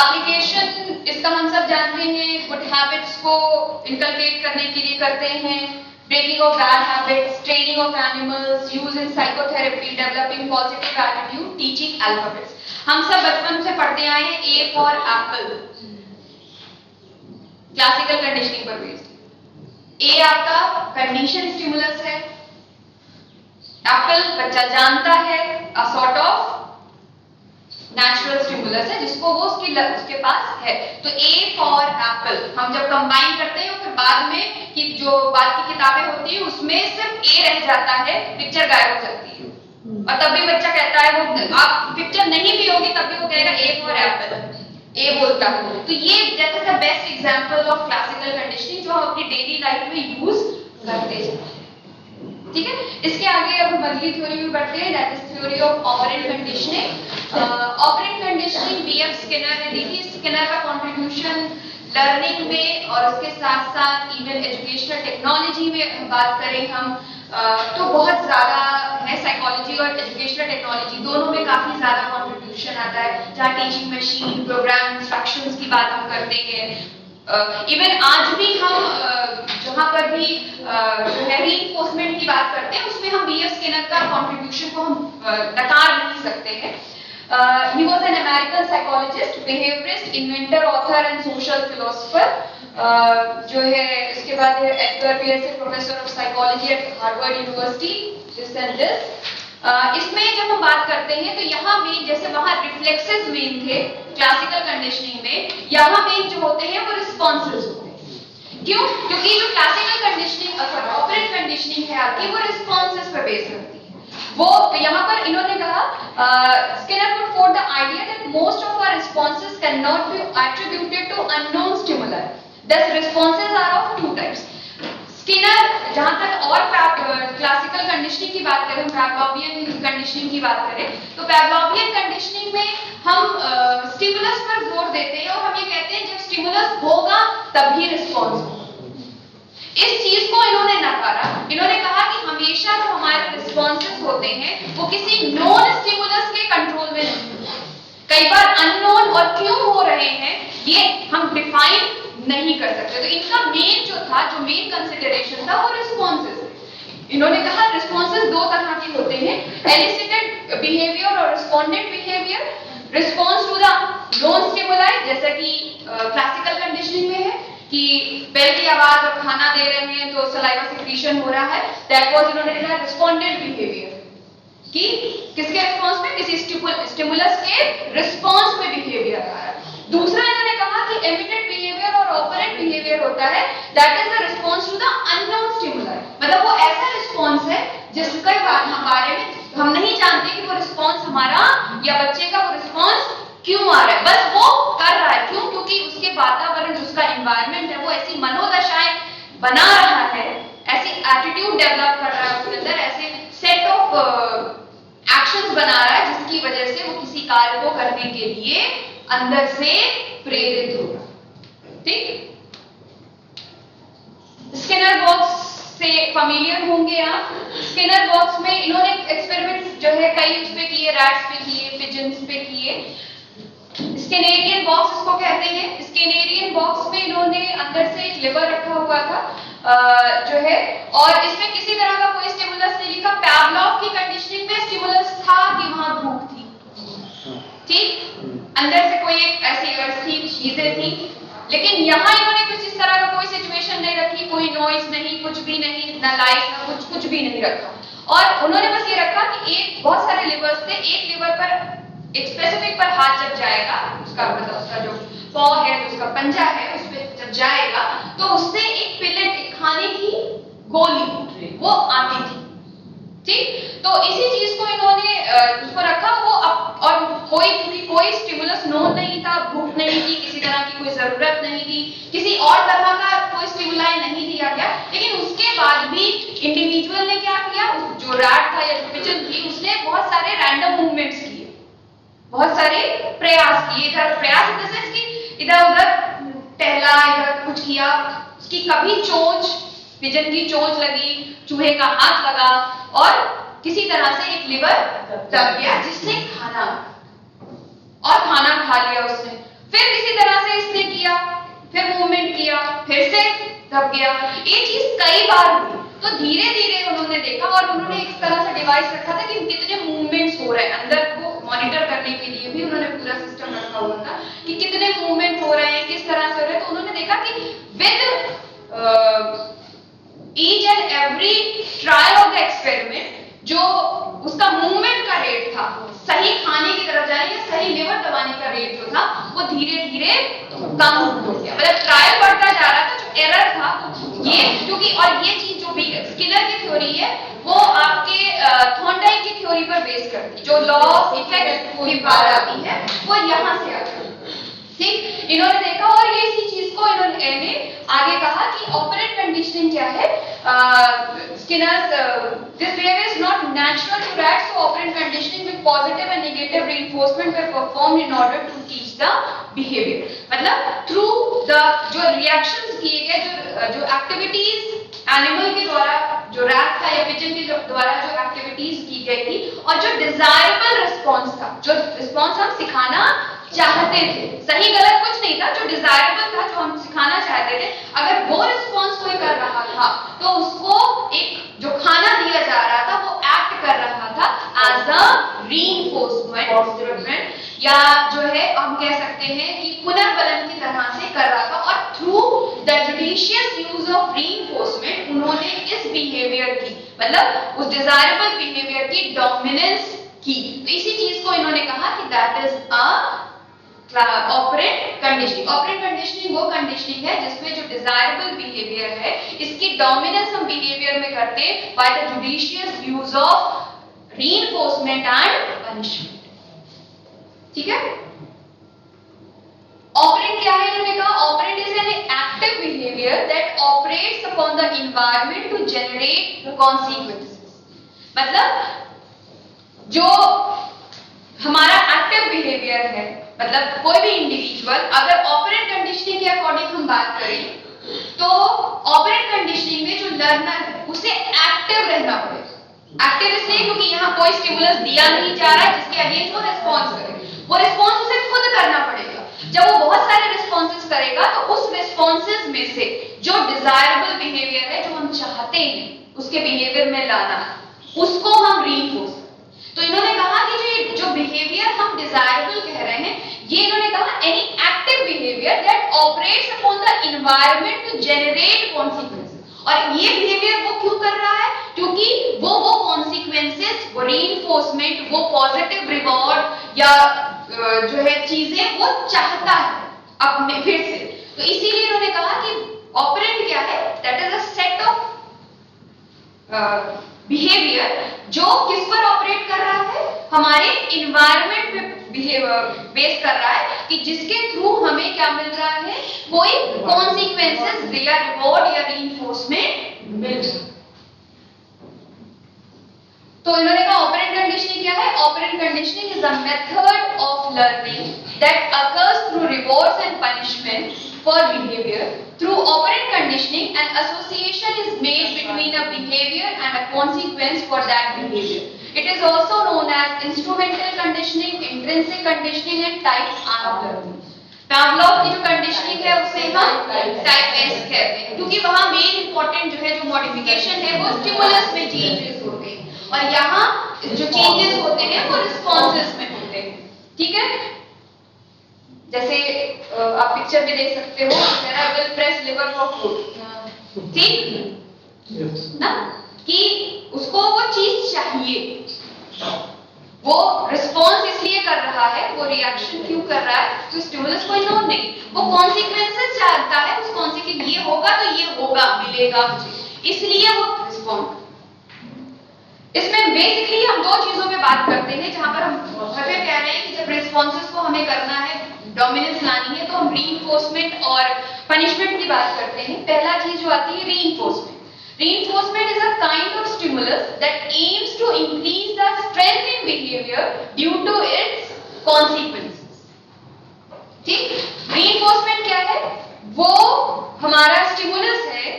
एप्लीकेशन इसका हम सब जानते हैं, गुड हैबिट्स को इनकलकेट करने के लिए करते हैं, breaking of bad habits, training of animals, use in psychotherapy, developing positive attitude, teaching alphabets. हम सब बचपन से पढ़ते आए हैं A for apple, classical conditioning पर बेस्ड। A आपका कंडीशन स्टिमुलस है, एप्पल बच्चा जानता है a sort of natural stimulus है जिसको वो उसके पास है। तो A फॉर एप्पल हम जब कंबाइन करते हैं फिर बाद में कि जो बाद की किताबें होती है उसमें सिर्फ A रह जाता है, पिक्चर गायब हो जाती है, और तब भी बच्चा कहता है, वो आप पिक्चर नहीं भी होगी तब भी वो कहेगा A फॉर एप्पल, A बोलता है। तो ये that is the best example of classical conditioning जो हम अपनी डेली लाइफ में यूज करते हैं। ठीक है, इसके आगे अब हम अगली थ्योरी में बढ़ते हैं, that is theory of operant conditioning. Operant conditioning B.F. Skinner ने दी थी। स्किनर का कंट्रीब्यूशन लर्निंग में और उसके साथ साथ इवन एजुकेशनल टेक्नोलॉजी में बात करें हम तो बहुत ज्यादा है। साइकोलॉजी और एजुकेशनल टेक्नोलॉजी दोनों में काफी ज्यादा कंट्रीब्यूशन आता है, जहाँ टीचिंग मशीन, प्रोग्राम, इंस्ट्रक्शंस की बात हम करते हैं। इवन आज भी हम जहाँ पर भी जो है रीइंफोर्समेंट की बात करते हैं उसमें हम B.F. स्किनर का कंट्रीब्यूशन को हम नकार नहीं सकते हैं। He was an American psychologist, behaviorist, inventor, author and social philosopher. जो है इसके बाद एडगर पियर्स है professor of psychology eight Harvard university, this and this. इसमें जब हम बात करते हैं तो यहाँ मेन, जैसे वहाँ रिफ्लेक्सेस मेन थे क्लासिकल कंडीशनिंग में, यहाँ मेन जो होते हैं वो रिस्पॉन्सेस होते हैं। क्यों? क्योंकि जो क्लासिकल कंडीशनिंग ऑपरेंट कंडीशनिंग है आपकी वो रिस्पॉन्सेस पर बेस करती है। वो यहाँ पर इन्होंने कहा, Skinner put forth the idea that most of our responses cannot be attributed to unknown stimuli. Thus, responses are of two types. Skinner जहाँ तक और क्लासिकल कंडीशनिंग की बात करें, पैवलोवियन कंडीशनिंग की बात करें, तो पैवलोवियन कंडीशनिंग में हम स्टिमुलस पर जोर देते हैं और हम ये कहते हैं जब स्टिमुलस होगा तभी रिस्पॉन्स होगा। इस चीज को इन्होंने नकारा। इन्होंने कहा कि हमेशा जो हमारे रिस्पॉन्सेस होते हैं वो किसी नोन स्टिमुलस के कंट्रोल में नहीं, कई बार अननोन, और क्यों हो रहे हैं ये हम डिफाइन नहीं कर सकते। तो इनका मेन जो था, जो मेन कंसिडरेशन था वो रिस्पॉन्सेस। इन्होंने कहा रिस्पॉन्सेस दो तरह के होते हैं, एलिसिटेड बिहेवियर और respondent behaviour. Response to the known stimuli, जैसा कि क्लासिकल कंडीशनिंग में है कि बेल की आवाज और खाना दे रहे हैं तो सलाइवा सिक्रीशन हो रहा है, दैट वाज इन्होंने कहा रिस्पोंडेंट बिहेवियर, कि किसके रिस्पांस में, किसी स्टिमुलस के रिस्पांस में बिहेवियर आ रहा है। दूसरा इन्होंने कहा कि इमिटेड बिहेवियर और ऑपरेंट बिहेवियर होता है, that is the response to the unknown stimuli. मतलब वो ऐसा रिस्पांस है जिसके बारे में हम नहीं जानते कि वो रिस्पांस हमारा या बच्चे का वो रिस्पांस क्यों आ रहा है, बस वो कर रहा है। क्यों? क्योंकि उसके वातावरण, उसका एनवायरनमेंट है, वो ऐसी मनोदशाएं बना रहा है, ऐसी एटीट्यूड डेवलप कर रहा है उसके अंदर, ऐसे सेट ऑफ एक्शंस बना रहा है जिसकी वजह से वो किसी कार्य को करने के लिए अंदर से प्रेरित होगा। ठीक, स्किनर बॉक्स से फेमिलियर होंगे आप। स्किनर बॉक्स में इन्होंने एक्सपेरिमेंट जो है कई उस पे किए, रैट्स पे किए, पिजन्स पे किए। स्किनेरियन बॉक्स इसको कहते हैं। स्किनेरियन बॉक्स में इन्होंने अंदर से एक लिवर रखा हुआ था जो है, और इसमें किसी तरह का कोई स्टिमुलस नहीं लिखा। पैवलोव की कंडीशनिंग में स्टिमुलस था कि वहां भूख थी। ठीक, अंदर से कोई एक ऐसी व्यवस्थित चीजें थी, लेकिन यहाँ इन्होंने कुछ इस तरह का कोई सिचुएशन नहीं रखी, कोई नॉइज नहीं, कुछ भी नहीं, ना लाइट ना कुछ भी नहीं रखा। और उन्होंने बस ये रखा कि एक बहुत सारे लिवर्स थे, एक लिवर पर एक स्पेसिफिक पर हाथ जब जाएगा, उसका मतलब उसका जो पॉ है, उसका पंजा है, उस पर जब जाएगा तो उससे एक पिलेट, एक खाने की गोली वो आती थी। ठीक, तो इसी चीज को इन्होंने उसको रखा वो और कोई स्टिमुलस नोन नहीं था, भूख नहीं थी, किसी तरह की कोई जरूरत नहीं थी, किसी और तरह का कोई स्टिमुलाई नहीं दिया गया। लेकिन उसके बाद भी इंडिविजुअल ने क्या किया, जो रैट था या जो पिजन थी, उसने बहुत सारे रैंडम मूवमेंट्स किए, बहुत सारे प्रयास किए। इधर प्रयास इन द सेंस कि इधर उधर टहला, इधर कुछ किया, उसकी कभी चोंच, पिजन की चोंच लगी, चूहे का हाथ लगा, और किसी तरह से एक लिवर दब गया जिसने खाना, और खाना खा लिया उसने। फिर किसी तरह से इसने किया, फिर मूवमेंट किया, फिर से दब गया। ये चीज कई बार हुई। तो धीरे धीरे उन्होंने देखा, और उन्होंने एक तरह से डिवाइस रखा था कि कितने मूवमेंट्स हो रहे हैं, अंदर को मॉनिटर करने के लिए भी उन्होंने पूरा सिस्टम रखा हुआ था कि कितने मूवमेंट हो रहे हैं, किस तरह से हो रहे हैं। तो उन्होंने देखा कि with each and every trial of the experiment, जो उसका मूवमेंट का रेट था, सही खाने की तरफ जाने या सही लिवर दबाने का रेट जो था, वो धीरे धीरे कम हो गया। मतलब ट्रायल बढ़ता जा रहा था, जो एरर था ये, क्योंकि और ये चीज जो भी स्किनर की थ्योरी है वो आपके थॉर्नडाइक की थ्योरी पर बेस करती है। जो लॉ ऑफ इफेक्ट की बात आती है वो यहाँ से आती है। ठीक, इन्होंने देखा, और ये इसी चीज को इन्होंने आगे कहा कि ऑपरेंट कंडीशनिंग क्या है। Skinner's this behavior is not natural to rats, so operant conditioning with positive and negative reinforcement were performed in order to teach the behavior. मतलब through the जो reactions किए गए, जो activities एनिमल के द्वारा, जो रैट था या पिजन के द्वारा जो एक्टिविटीज की गई थी, और जो डिजायरेबल रिस्पॉन्स था, जो रिस्पॉन्स हम सिखाना चाहते थे, सही गलत कुछ नहीं था, जो डिजायरेबल था, जो हम सिखाना चाहते थे, अगर वो रिस्पॉन्स कोई कर रहा था तो उसको एक जो खाना दिया जा रहा था वो एक्ट कर रहा था एज अ रीइंफोर्समेंट, या जो है हम कह सकते हैं कि पुनर्बलन की तरह से कर रहा था। और through the judicious use of reinforcement उन्होंने इस बिहेवियर की, मतलब उस डिजायरेबल बिहेवियर की डोमिनेंस की। तो इसी चीज को इन्होंने कहा कि that is a operant conditioning. Operant conditioning वो कंडीशनिंग है जिसमें जो डिजायरेबल बिहेवियर है, इसकी डोमिनेंस हम बिहेवियर में करते by the judicious use of reinforcement and punishment. ठीक है, ऑपरेंट क्या है? इन्होंने कहा operant is an active behaviour that operates upon the environment to generate consequences. मतलब जो हमारा एक्टिव बिहेवियर है, मतलब कोई भी इंडिविजुअल अगर ऑपरेंट कंडीशनिंग के अकॉर्डिंग हम बात करें तो ऑपरेंट कंडीशनिंग में जो लर्नर है उसे एक्टिव रहना पड़ेगा। एक्टिव इसलिए क्योंकि यहाँ कोई स्टिमुलस दिया नहीं जा रहा है जिसके अगेंस्ट वो रिस्पॉन्स करे, वो रिस्पॉन्स उसे खुद करना पड़ेगा। जब वो बहुत सारे रिस्पॉन्सेस करेगा तो उस रिस्पॉन्सेस में से जो डिजायरेबल बिहेवियर है, जो हम चाहते हैं उसके बिहेवियर में लाना, उसको हम रीइंफोर्स। तो इन्होंने कहा कि जो बिहेवियर हम डिजायरेबल कह रहे हैं, ये इन्होंने कहा any active behaviour that operates upon the environment to generate consequences. और ये बिहेवियर वो क्यों कर रहा है? क्योंकि वो कॉन्सिक्वेंसेस, वो रीइंफोर्समेंट, वो पॉजिटिव रिवॉर्ड या जो है चीजें वो चाहता है अपने फिर से। तो इसीलिए इन्होंने कहा कि ऑपरेंट क्या है? That is a set of behaviour जो किस पर ऑपरेट कर रहा है? हमारे इन्वायरमेंट पे बेस कर रहा है कि जिसके थ्रू हमें क्या मिल रहा है? कोई कॉन्सिक्वेंसेस या रिवॉर्ड या रीइंफोर्समेंट मिल रहा है। तो इन्होंने कहा ऑपरेंट कंडीशनिंग क्या है? Operant conditioning is a method of learning that occurs through rewards and punishment for behaviour. Through operant conditioning an association is made between a behaviour and a consequence for that behaviour. It is also known as instrumental conditioning, intrinsic conditioning and type R of learning. Pavlov की जो conditioning है उसे हम type S कहते हैं, क्योंकि वहां main important जो है जो मॉडिफिकेशन है वो स्टिमुलस में चेंजेस होते हैं और यहाँ जो चेंजेस होते हैं वो रिस्पॉन्सेस में होते हैं. ठीक है, जैसे आप पिक्चर में देख सकते हो, I will press liver for food. ठीक ना, कि उसको वो चीज चाहिए, वो रिस्पॉन्स इसलिए कर रहा है, वो रिएक्शन क्यों कर रहा है, तो स्टिमुलस कोई नोट नहीं, वो कॉन्सिक्वेंसेस जानता है, उस कॉन्सिक्वेंस ये होगा तो ये होगा, मिलेगा मुझे, इसलिए वो रिस्पॉन्ड. इसमें बेसिकली हम दो चीजों पे बात करते हैं, जहां पर हम फिर कह रहे हैं कि जब रिस्पॉन्सेस को हमें करना है, डोमिनेंस लानी है, तो हम रीइंफोर्समेंट और पनिशमेंट की बात करते हैं. पहला चीज जो आती है reinforcement. Reinforcement is a kind of stimulus that aims to increase the strength in behavior due to its consequences. ठीक? Reinforcement क्या है? वो हमारा स्टिमुलस है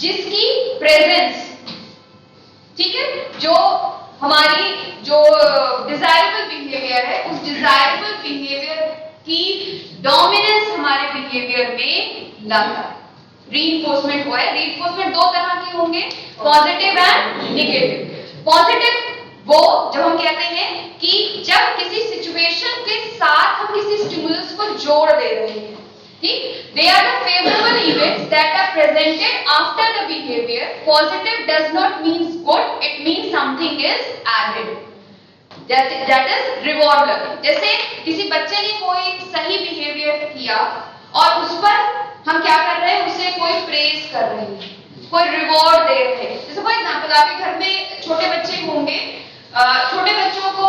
जिसकी प्रेजेंस, ठीक है, जो हमारी जो डिजायरेबल बिहेवियर है, उस डिजायरेबल बिहेवियर की डोमिनेंस हमारे बिहेवियर में लाता है. रीइंफोर्समेंट हुआ है. रीइंफोर्समेंट दो तरह के होंगे, पॉजिटिव एंड नेगेटिव. पॉजिटिव वो जब हम कहते हैं कि जब किसी सिचुएशन के साथ हम किसी स्टिमुलस को जोड़ दे रहे हैं, ठीक, they are the favourable events that are presented after the behaviour. Positive does not means good, it means something is added. That is reward learning. जैसे किसी बच्चे ने कोई सही बिहेवियर किया और उस पर हम क्या कर रहे हैं, उसे कोई प्रेज कर रहे हैं, कोई रिवॉर्ड दे रहे हैं. जैसे फॉर एग्जांपल आपके घर में छोटे बच्चे होंगे, छोटे बच्चों को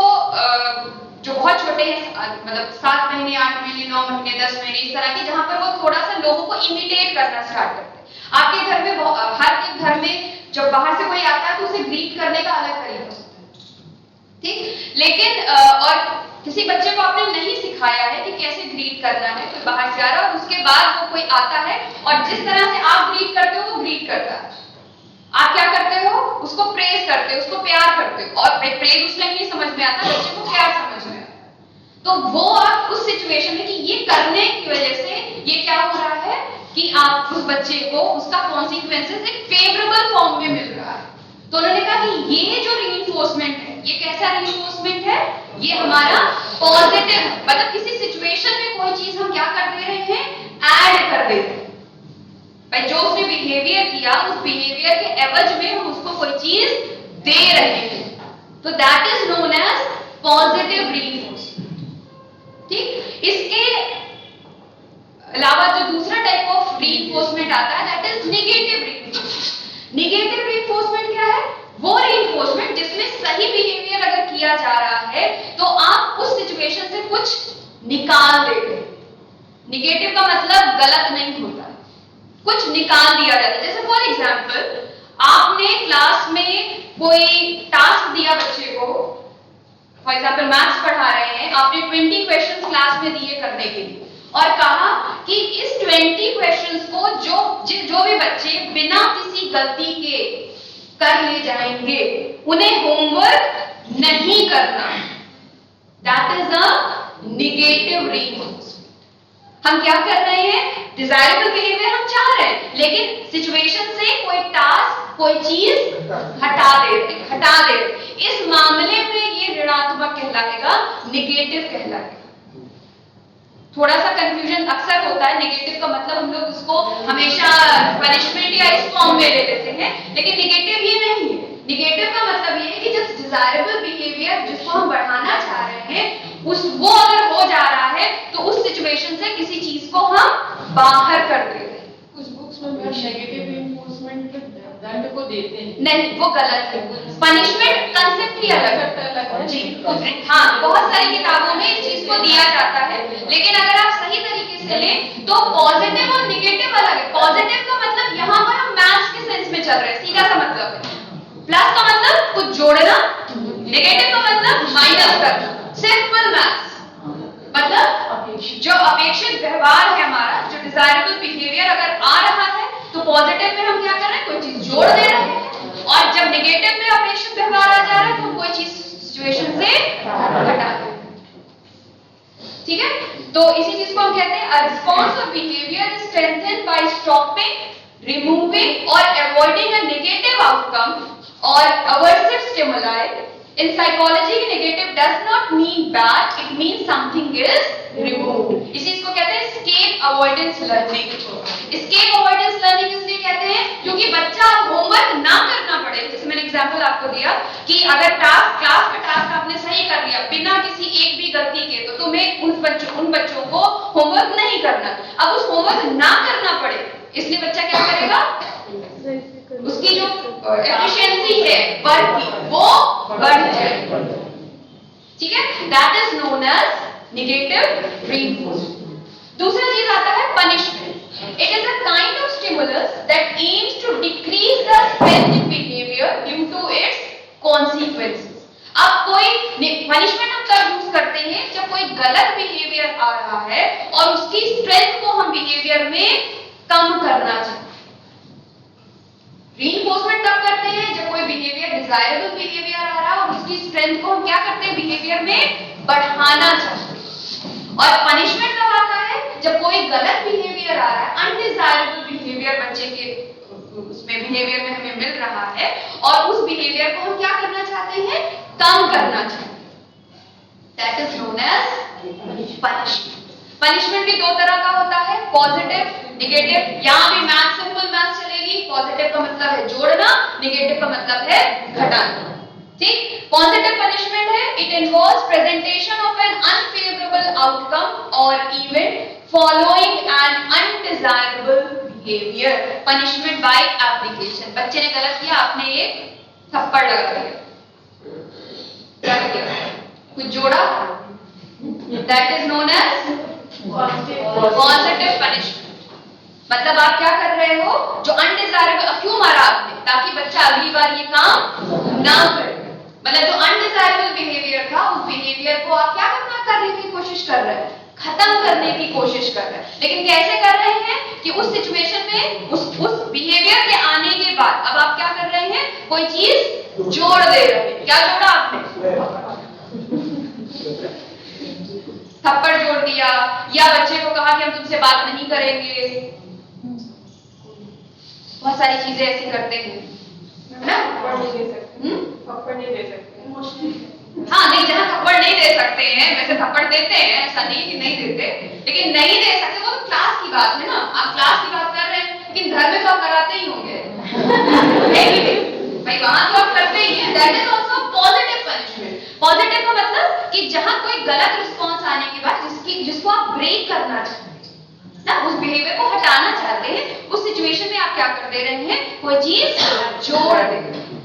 जो बहुत छोटे हैं, मतलब 7 महीने, 8 महीने, 9 महीने, 10 महीने, इस तरह के, जहां पर वो थोड़ा सा लोगों को इमिटेट करना स्टार्ट करते हैं. आपके घर में हर एक घर में जब बाहर से कोई आता है तो उसे ग्रीट करने का अलग तरीका होता है. ठीक, लेकिन और किसी बच्चे को आपने नहीं सिखाया है कि कैसे ग्रीट करना है, कोई बाहर से आ रहा है और उसके बाद वो कोई आता है और जिस तरह से आप ग्रीट करते हो वो ग्रीट करता है. आप क्या करते हो, उसको प्रेज करते हो, उसको प्यार करते हो. और प्रेज उसमें नहीं समझ में आता, बच्चे को प्यार समझ में आता. तो वो आप उस सिचुएशन में कि ये करने की वजह से ये क्या हो रहा है कि आप उस बच्चे को उसका कॉन्सिक्वेंसेस एक फेवरेबल फॉर्म में मिल रहा है. तो उन्होंने कहा कि ये जो रीइंफोर्समेंट है, ये कैसा रीइंफोर्समेंट है, ये हमारा पॉजिटिव, मतलब किसी सिचुएशन में कोई चीज हम क्या कर दे रहे हैं, ऐड कर देते हैं. भाई जो उसने बिहेवियर किया, उस बिहेवियर के एवज में हम उसको कोई चीज दे रहे हैं, तो that is known as positive reinforcement. ठीक, इसके अलावा जो दूसरा टाइप ऑफ रीइंफोर्समेंट आता है, that is negative reinforcement. Negative reinforcement क्या है? वो रीइंफोर्समेंट जिसमें सही बिहेवियर अगर किया जा रहा है तो आप उस सिचुएशन से कुछ निकाल देते हैं. नेगेटिव का मतलब गलत नहीं होता, कुछ निकाल दिया जाता है. जैसे फॉर एग्जांपल आपने क्लास में कोई टास्क दिया बच्चे को, फॉर एग्जांपल मैथ्स पढ़ा रहे हैं, आपने 20 क्वेश्चंस क्लास में दिए करने के लिए और कहा कि इस 20 क्वेश्चंस को जो भी बच्चे बिना किसी गलती के कर ले जाएंगे, उन्हें होमवर्क नहीं करना. That is a negative reinforcement. हम क्या कर रहे हैं, डिजायरेबल बिहेवियर हम चाह रहे हैं, लेकिन सिचुएशन से कोई टास्क, कोई चीज हटा दे. इस मामले में ये ऋणात्मक कहलाएगा, नेगेटिव कहलाएगा. थोड़ा सा कंफ्यूजन अक्सर होता है. नेगेटिव का मतलब हम लोग उसको हमेशा पनिशमेंट या इस फॉर्म में ले लेते हैं, लेकिन नेगेटिव ये नहीं है. नेगेटिव का मतलब ये है कि जो डिजायरेबल बिहेवियर जिसको हम बढ़ाना चाह रहे हैं, वो अगर हो जा रहा है तो उस सिचुएशन से किसी चीज को हम बाहर कर दे रहे हैं. कुछ बुक्स में नेगेटिव रीइंफोर्समेंट दंड को देते हैं. नहीं, वो गलत है. पनिशमेंट कंसेप्ट ही अलग है जी. हाँ, बहुत सारी किताबों में इस चीज को दिया जाता है, लेकिन अगर आप सही तरीके से लें तो पॉजिटिव और नेगेटिव अलग है. पॉजिटिव का मतलब यहाँ पर हम मैथ्स के सेंस में चल रहे हैं, सीधा सा मतलब है. प्लस का मतलब कुछ जोड़ना, नेगेटिव का मतलब माइनस करना, सिंपल मैथ्स। मतलब जो अपेक्षित व्यवहार है हमारा, जो डिजायरेबल बिहेवियर अगर आ रहा है तो पॉजिटिव में हम क्या कर रहे हैं, कोई चीज जोड़ दे रहे हैं, और जब नेगेटिव में अपेक्षित व्यवहार आ जा रहा है तो हम कोई चीज सिचुएशन से हटा रहे हैं। ठीक है, तो इसी चीज को हम कहते हैं a response of behaviour is strengthened by stopping, removing और avoiding a negative outcome or aversive stimuli. In psychology, negative does not mean bad, it means something is removed. इस चीज को कहते हैं escape avoidance learning. Escape avoidance learning इसलिए कहते हैं क्योंकि बच्चा होमवर्क ना करना पड़े। जैसे मैंने एग्जांपल आपको दिया कि अगर क्लास का टास्क आपने सही कर लिया बिना किसी एक भी गलती के, तो तुम्हें उन बच्चों को होमवर्क नहीं करना। अब उस होमवर्क ना करना पड़े इसलिए बच्चा क्या करेगा, उसकी जो एफिशिएंसी है वर्क की वो बढ़ जाएगी। ठीक है, that is known as negative reinforcement. दूसरा चीज आता है punishment. It is a kind of stimulus that aims to decrease the strength in behaviour due to its consequences. अब कोई पनिशमेंट हम तब यूज करते हैं जब कोई गलत बिहेवियर आ रहा है और उसकी स्ट्रेंथ को हम बिहेवियर में कम करना चाहते हैं। रीइंफोर्समेंट तब करते हैं जब कोई बिहेवियर डिजायरेबल बिहेवियर आ रहा है और उसकी स्ट्रेंथ को हम क्या करते हैं, बिहेवियर में बढ़ाना चाहते हैं। और पनिशमेंट तब आता है जब कोई गलत बिहेवियर आ रहा है, अनडिजायरेबल बिहेवियर बच्चे के उसमें बिहेवियर में हमें मिल रहा है और उस बिहेवियर को हम क्या करना चाहते हैं, कम करना चाहते हैं। That is known as punishment. Punishment भी दो तरह का होता है, पॉजिटिव, नेगेटिव। यहां भी मैथ सिंपल मैथ चलेगी। पॉजिटिव का मतलब है जोड़ना, नेगेटिव का मतलब है घटाना। ठीक, पॉजिटिव पनिशमेंट है, it involves presentation of an unfavourable outcome और event following an undesirable behaviour. Punishment by application. बच्चे ने गलत किया, आपने एक थप्पड़ लगा दिया, क्या किया, कुछ जोड़ा, that is known as positive punishment. मतलब आप क्या कर रहे हो, जो अनडिजायरेबल, क्यों मारा आपने, ताकि बच्चा अगली बार ये काम ना करे। मतलब जो अनडिजायरेबल बिहेवियर था उस बिहेवियर को आप क्या करने की कोशिश कर रहे हैं, खत्म करने की कोशिश कर रहे हैं। लेकिन कैसे कर रहे हैं कि उस सिचुएशन में उस बिहेवियर के आने के बाद अब आप क्या कर रहे हैं, कोई चीज जोड़ दे रहे हैं। क्या जोड़ा आपने, थप्पड़ जोड़ दिया, या बच्चे को कहा कि हम तुमसे बात नहीं करेंगे। बहुत सारी चीजें ऐसी करते हैं ना, थप्पड़ नहीं दे सकते, थप्पड़ नहीं दे सकते। हाँ नहीं, जहाँ थप्पड़ नहीं दे सकते हैं, वैसे थप्पड़ देते हैं, ऐसा नहीं कि नहीं देते, लेकिन नहीं दे सकते वो तो क्लास की बात है ना। आप क्लास की बात कर रहे हैं, लेकिन घर में तो आप कराते ही होंगे भाई, वहां तो आप करते ही हैं। That is also positive punishment. Positive का मतलब कि जहां कोई गलत रिस्पॉन्स आने के बाद जिसको आप ब्रेक करना चाहते हैं ना, उस बिहेवियर को हटाना चाहते हैं, उस सिचुएशन में आप क्या कर दे रहे हैं, कोई चीज जोड़ दे रहे हैं।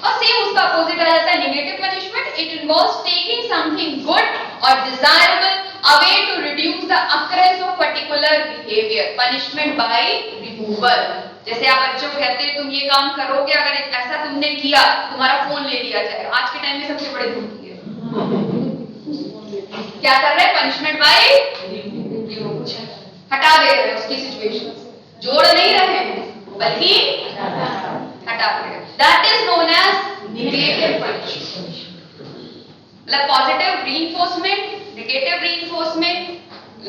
और सेम उसका अपोजिट आ जाता है negative punishment. It involves taking something good और desirable away to reduce the occurrence of particular behaviour. Punishment by removal. जैसे आप बच्चों को कहते हैं तुम ये काम करोगे, अगर ऐसा तुमने किया तुम्हारा फोन ले लिया जाएगा। आज के टाइम में सबसे बड़ी धमकी है। क्या कर रहे हैं, पनिशमेंट बाय रिमूवल, हटा दे रहे हैं उसकी सिचुएशन से, जोड़ नहीं रहे हैं बल्कि हटा दे रहे हैं। That is known as negative punishment. मतलब पॉजिटिव रीइंफोर्समेंट, नेगेटिव रीइंफोर्समेंट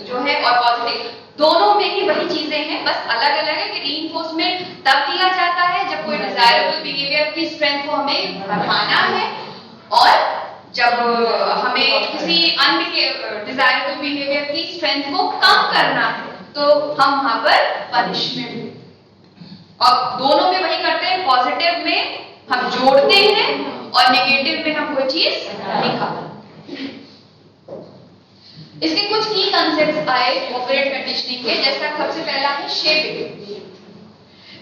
जो है और पॉजिटिव, दोनों में ही वही चीजें हैं, बस अलग अलग है कि रीइंफोर्समेंट तब दिया जाता है जब कोई डिजायरेबल बिहेवियर की स्ट्रेंथ को हमें बढ़ाना है, और जब हमें किसी अनडिजायरेबल बिहेवियर की स्ट्रेंथ को कम करना है तो हम वहां पर पनिशमेंट। और दोनों में वही करते हैं, पॉजिटिव में हम जोड़ते हैं और नेगेटिव में हम कोई चीज निकालते हैं। इसके कुछ की कंसेप्ट्स आए ऑपरेट कंडीशनिंग के, जैसा सबसे पहला है shaping.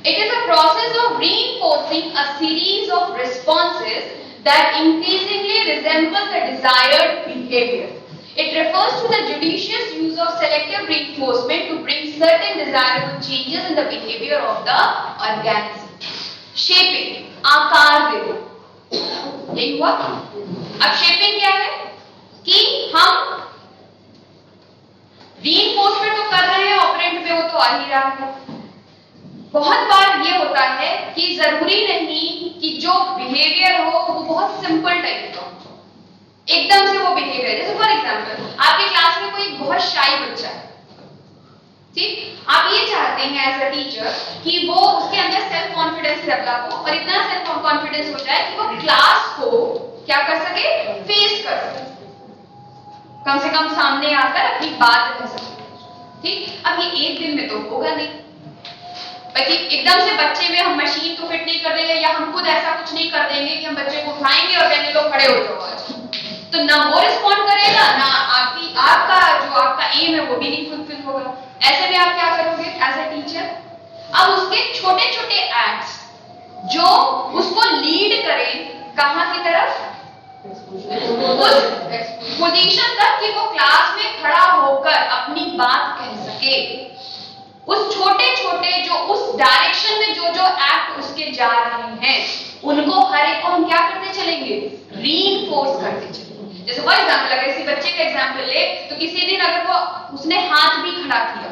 It is a process of reinforcing a series of responses that increasingly resemble the desired behavior. It refers to the judicious use of selective reinforcement to bring certain desirable changes in the behavior of the organism. Shaping. आकार दे दो। यही हुआ। अब shaping क्या है कि हम reinforcement तो कर रहे हैं, ऑपरेंट में वो तो आ ही रहा है। बहुत बार ये होता है कि जरूरी नहीं कि जो बिहेवियर हो वो बहुत सिंपल टाइप का, एकदम से वो बिहेवियर, जैसे फॉर एग्जांपल आपके क्लास में कोई बहुत शाई बच्चा है, ठीक, आप ये चाहते हैं एज अ टीचर कि वो उसके अंदर सेल्फ कॉन्फिडेंस डेवलप हो और इतना सेल्फ कॉन्फिडेंस हो जाए कि वो क्लास को क्या कर सके, फेस कर सके, कम से कम सामने आकर अपनी बात कह सके। ठीक, अब ये एक दिन में तो होगा नहीं, बाकी एकदम से बच्चे में हम मशीन तो फिट नहीं कर देंगे, या हम खुद ऐसा कुछ नहीं कर देंगे कि हम बच्चे को उठाएंगे और कहेंगे लो खड़े हो जाओ आज, तो ना वो रिस्पॉन्ड करेगा, ना आपका एम है वो भी नहीं फुलफिल होगा। ऐसे में आप क्या करोगे एज ए टीचर, अब उसके छोटे छोटे एक्ट्स जो उसको लीड करें कहां की तरफ, उस पोजीशन तक कि वो क्लास में खड़ा होकर अपनी बात कह सके, उस छोटे छोटे जो उस डायरेक्शन में जो जो एक्ट उसके जा रहे हैं उनको हर एक को हम क्या करते चलेंगे, रीइंफोर्स करते चलेंगे। जैसे फॉर एग्जांपल अगर किसी बच्चे का एग्जांपल ले तो किसी दिन अगर वो उसने हाथ भी खड़ा किया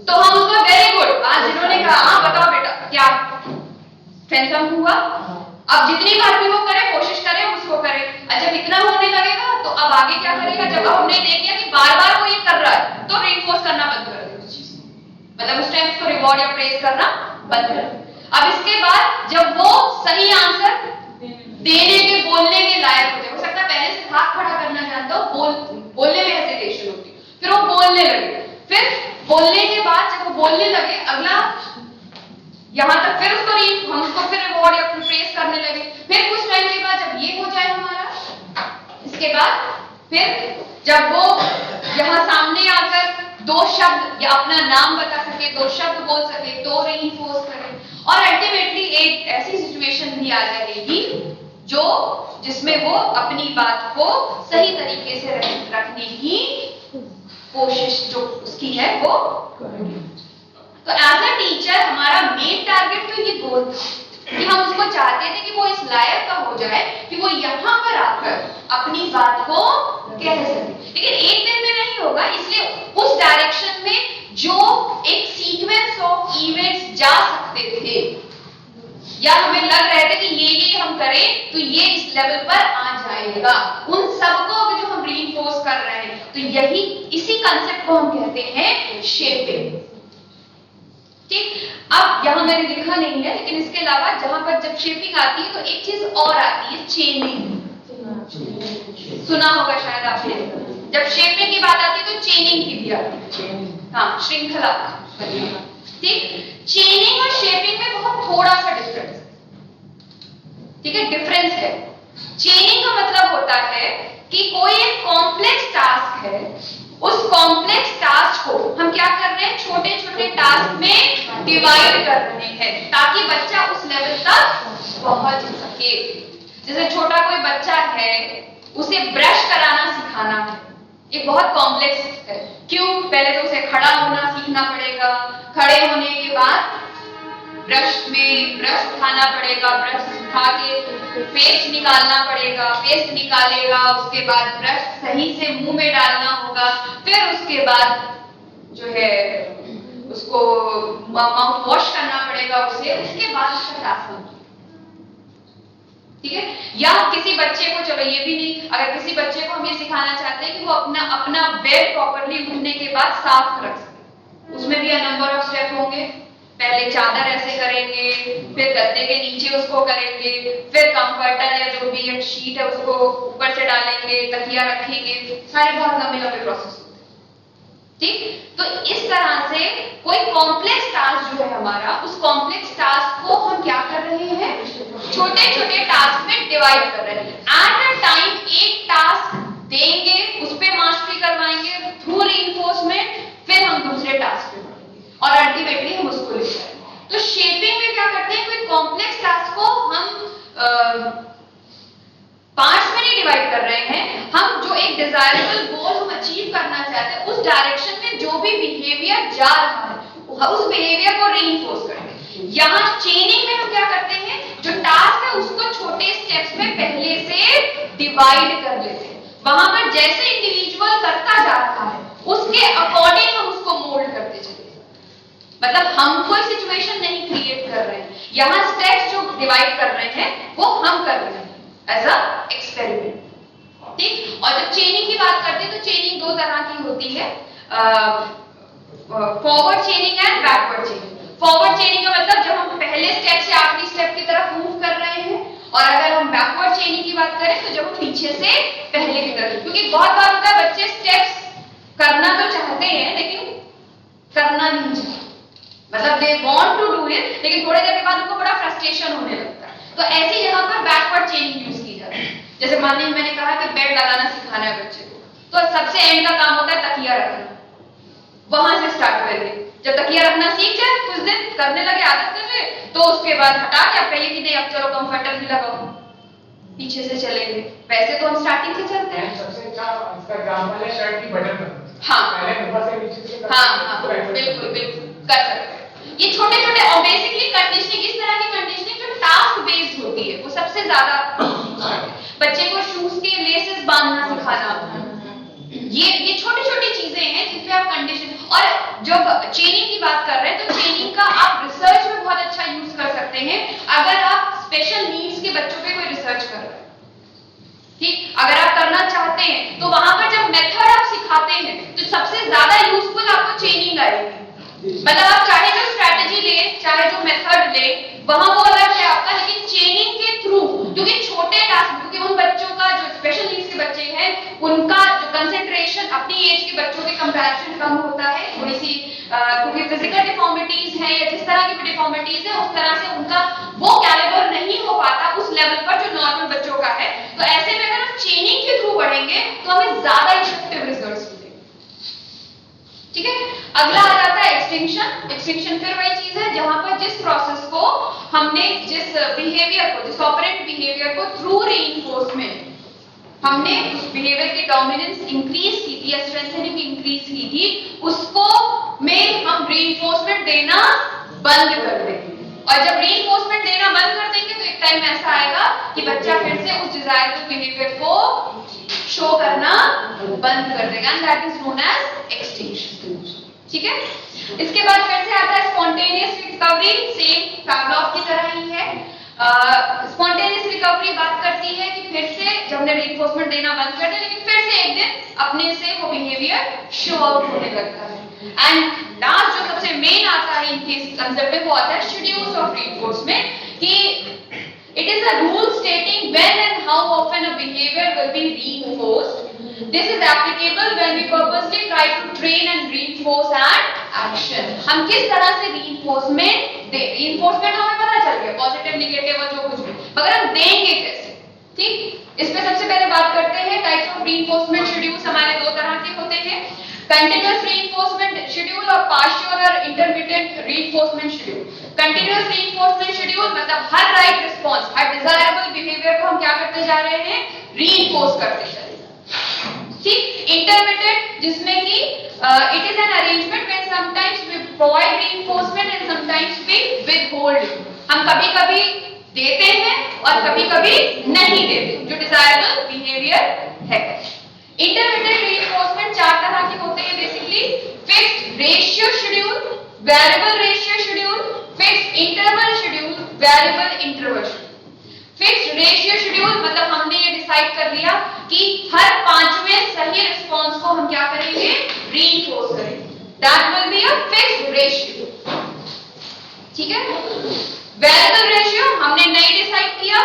तो हम उसको वेरी गुड, आज जिन्होंने कहा हाँ बताओ बेटा क्या टेंशन हुआ, अब जितनी बार भी वो करे कोशिश करे उसको करे, जब इतना होने लगेगा तो अब आगे क्या करेगा, जब हमने देख लिया कि बार बार वो ये कर रहा है तो रीइंफोर्स करना बंद कर दे उस चीज, मतलब उस टाइम उसको रिवॉर्ड या प्रेज करना बंद कर दे। अब इसके बाद जब वो सही आंसर देने के बोलने के लायक होते, हो सकता है पहले से हाथ खड़ा करना जानता हो, बोलने में हेजिटेशन होती, फिर वो बोलने लगे, फिर बोलने के बाद जब वो बोलने लगे अगला यहां तक, फिर उसको हम उसको फिर रिवॉर्ड या प्रेज करने लगे, फिर कुछ टाइम के बाद जब ये हो जाए हमारा, इसके बाद फिर जब वो यहां सामने आकर दो शब्द या अपना नाम बता सके, दो शब्द बोल सके तो रीइंफोर्स करे, और अल्टीमेटली एक ऐसी सिचुएशन भी आ जाएगी जो जिसमें वो अपनी बात को सही तरीके से रखने की कोशिश जो उसकी है वो करेंगे। तो एज अ टीचर हमारा मेन टारगेट तो ये गोल था कि हम उसको चाहते थे कि वो इस लायक का हो जाए कि वो यहाँ पर आकर अपनी बात को कह सके, लेकिन एक दिन में नहीं होगा, इसलिए उस डायरेक्शन में जो एक सीक्वेंस ऑफ इवेंट्स जा सकते थे या हमें लग रहे थे कि ये हम करें तो ये इस लेवल पर आ जाएगा, उन सबको जो हम रीइंफोर्स कर रहे हैं, तो यही इसी कंसेप्ट को हम कहते हैं शेपिंग। ठीक, अब यहां मैंने लिखा नहीं है, लेकिन इसके अलावा जहां पर जब शेपिंग आती है तो एक चीज और आती है, चेनिंग। सुना होगा शायद आपने, जब शेपिंग की बात आती है तो चेनिंग की भी आती है, हाँ श्रृंखला। ठीक, चेनिंग और शेपिंग में बहुत थोड़ा सा डिफरेंस है, ठीक है, डिफरेंस है। चेनिंग का मतलब होता है कि कोई एक कॉम्प्लेक्स टास्क है, उस कॉम्प्लेक्स टास्क को हम क्या कर रहे हैं, छोटे छोटे टास्क में डिवाइड कर रहे हैं ताकि बच्चा उस लेवल तक पहुंच सके। जैसे छोटा कोई बच्चा है, उसे ब्रश कराना सिखाना है, ये बहुत कॉम्प्लेक्स है। क्यों? पहले तो उसे खड़ा होना सीखना पड़ेगा, खड़े होने के बाद ब्रश उठाना पड़ेगा, ब्रश उठा के पेस्ट निकालना पड़ेगा, पेस्ट निकालेगा, उसके बाद ब्रश सही से मुंह में डालना होगा, फिर उसके बाद जो है उसको माउथ वॉश करना पड़ेगा उसे, उसके बाद उसका टास्क होगा। ठीक है, या किसी बच्चे को, चलो ये भी नहीं, अगर किसी बच्चे को हम ये सिखाना चाहते हैं कि वो अपना बेड प्रॉपर्ली उठने के बाद साफ रख सके, उसमें भी नंबर ऑफ स्टेप होंगे। पहले चादर ऐसे करेंगे, फिर गद्दे के नीचे उसको करेंगे, फिर कंफर्टर या जो भी एक शीट है उसको ऊपर से डालेंगे, तकिया रखेंगे, सारे बहुत लंबे लंबे प्रोसेस होते हैं। ठीक, तो इस तरह से कोई कॉम्प्लेक्स टास्क जो है हमारा, उस कॉम्प्लेक्स टास्क को हम क्या कर रहे हैं, छोटे छोटे टास्क में डिवाइड कर रहे हैं। एट अ टाइम एक टास्क देंगे, उस पर मास्टरी करवाएंगे थ्रू रीइंफोर्समेंट, फिर हम दूसरे टास्क पे बढ़ेंगे और अल्टीमेटली हम उसको लिख रहे हैं। तो शेपिंग में क्या करते हैं, कोई कॉम्प्लेक्स टास्क को हम पार्ट्स में नहीं डिवाइड कर रहे हैं, हम जो एक डिजायरेबल गोल हम अचीव करना चाहते हैं उस डायरेक्शन में जो भी बिहेवियर जा रहा है उस बिहेवियर को रीइंफोर्स करते हैं। यहाँ चेनिंग में हम क्या करते हैं, जो टास्क है उसको छोटे स्टेप्स में पहले से डिवाइड कर लेते हैं। वहां पर जैसे इंडिविजुअल करता जाता है उसके अकॉर्डिंग हम उसको मोल्ड करते चले। मतलब हम कोई सिचुएशन नहीं क्रिएट कर रहे हैं, यहाँ स्टेप्स जो डिवाइड कर रहे हैं वो हम कर रहे हैं एज अ एक्सपेरिमेंट। ठीक। और जब चेनिंग की बात करते हैं तो चेनिंग दो तरह की होती है, फॉरवर्ड चेनिंग एंड बैकवर्ड चेनिंग। फॉरवर्ड चेनिंग का मतलब जब हम पहले स्टेप से आखिरी स्टेप की तरफ मूव कर रहे हैं, और अगर हम बैकवर्ड चेनिंग की बात करें तो जब हम पीछे से पहले की तरफ, क्योंकि बहुत बार होता है बच्चे स्टेप्स करना तो चाहते हैं लेकिन करना नहीं चाहते, मतलब they want to do it लेकिन थोड़ी देर के बाद उनको बड़ा फ्रस्ट्रेशन होने लगता है। तो ऐसी जगह पर बैकवर्ड चेनिंग यूज की जाती है। जैसे मान लीजिए मैंने कहा कि बेड लगाना सिखाना है बच्चे को, तो सबसे एंड का काम होता है तकिया रखना, वहां से स्टार्ट करिए। जब तकिया रखना सीख जाए, कुछ दिन करने लगे, आदत कर ले, तो उसके बाद हटा के आप कहिए कि नहीं अब चलो कंफर्टर भी लगाओ, पीछे से चलेंगे। वैसे तो हम स्टार्टिंग से चलते हैं। सबसे अच्छा इसका एग्जांपल है शर्ट की बटन। हाँ पहले ऊपर से नीचे से हाँ बिल्कुल बिल्कुल कर सकते हैं। ये छोटे छोटे और बेसिकली कंडीशनिंग, इस तरह की कंडीशनिंग जो टास्क बेस्ड होती है वो सबसे ज्यादा। बच्चे को शूज के लेसेस बांधना सिखाना, ये छोटी छोटी चीजें हैं जिसपे आप कंडीशन। और जब चेनिंग की बात कर रहे हैं तो चेनिंग का आप रिसर्च में बहुत अच्छा यूज कर सकते हैं अगर आप स्पेशल नीड्स के बच्चों पे कोई रिसर्च कर रहे हैं। ठीक। अगर आप करना चाहते हैं तो वहां पर जब मेथड आप सिखाते हैं तो सबसे ज्यादा यूजफुल आपको चेनिंग आएगी। मतलब आप चाहे जो स्ट्रैटेजी ले, चाहे जो मेथड ले, वहां वो अलग है आपका, लेकिन चेनिंग के थ्रू, क्योंकि छोटे टास्क, क्योंकि उन बच्चों का जो स्पेशल नीड्स के बच्चे हैं उनका जो कंसंट्रेशन अपनी एज के बच्चों के कंपैरिजन कम होता है, थोड़ी सी क्योंकि फिजिकल डिफॉर्मिटीज है या जिस तरह की भी डिफॉर्मिटीज है उस तरह से उनका वो कैलिबर नहीं हो पाता उस लेवल पर जो नॉर्मल बच्चों का है। तो ऐसे में अगर हम चेनिंग के थ्रू बढ़ेंगे तो हमें ज्यादा इफेक्टिव रिजल्ट्स मिलेंगे। ठीक है। अगला आ जाता है एक्सटिंक्शन। एक्सटिंक्शन फिर वही चीज है जहां पर जिस प्रोसेस को हमने, जिस बिहेवियर को, जिस ऑपरेंट बिहेवियर को थ्रू रीइंफोर्समेंट हमने उस बिहेवियर की डोमिनेंस इंक्रीज की थी या स्ट्रेंथनिंग इंक्रीज की थी, उसको में हम रीइंफोर्समेंट देना बंद कर देंगे। और जब रीइंफोर्समेंट देना बंद कर देंगे तो एक टाइम ऐसा आएगा कि बच्चा फिर से उस डिजायरेबल बिहेवियर को शो करना बंद कर देगा, and that is known as extinction. ठीक है। इसके बाद फिर से आता है स्पॉन्टेनियस रिकवरी, सेम पैवलोव की तरह ही है। स्पॉन्टेनियस रिकवरी बात करती है कि फिर से जब हमने रीइंफोर्समेंट देना बंद कर दिया लेकिन फिर से एक दिन अपने से वो बिहेवियर शो आउट होने लगता है। एंड लास्ट जो सबसे मेन आता है इनके कंसेप्ट में वो आता है शेड्यूल्स ऑफ रीइंफोर्समेंट, कि it is a rule stating when and how often a behavior will be reinforced. This is applicable when we purposely try to train and reinforce an action. हम किस तरह से reinforcement दे, reinforcement हमें पता चल गया, positive negative और जो कुछ भी, मगर हम देंगे कैसे। ठीक। इस पे सबसे पहले बात करते हैं टाइप्स ऑफ reinforcement schedules। हमारे दो तरह के होते हैं, कंटिन्यूअस reinforcement schedule और पार्शियल और intermittent reinforcement schedule। Continuous reinforcement schedule मतलब हर राइट रिस्पॉन्स, हर डिजायरेबल बिहेवियर को हम क्या करते जा रहे हैं, रीइंफोर्स करते जा रहे हैं। ठीक। इंटरमिटेंट जिसमें कि it is an arrangement when sometimes we provide reinforcement and sometimes we withhold. हम कभी-कभी देते हैं और कभी-कभी नहीं देते, जो डिजायरेबल बिहेवियर है। इंटरमिटेंट रीइंफोर्समेंट चार तरह के होते हैं basically, fixed ratio schedule, variable ratio schedule, fixed interval schedule, variable interval schedule. Fixed ratio schedule मतलब हमने ये डिसाइड कर लिया कि हर पांचवें सही रिस्पांस को हम क्या करेंगे, रीइंफोर्स करेंगे, that will be a fixed ratio. ठीक है। वेरिएबल रेशियो हमने नहीं डिसाइड किया,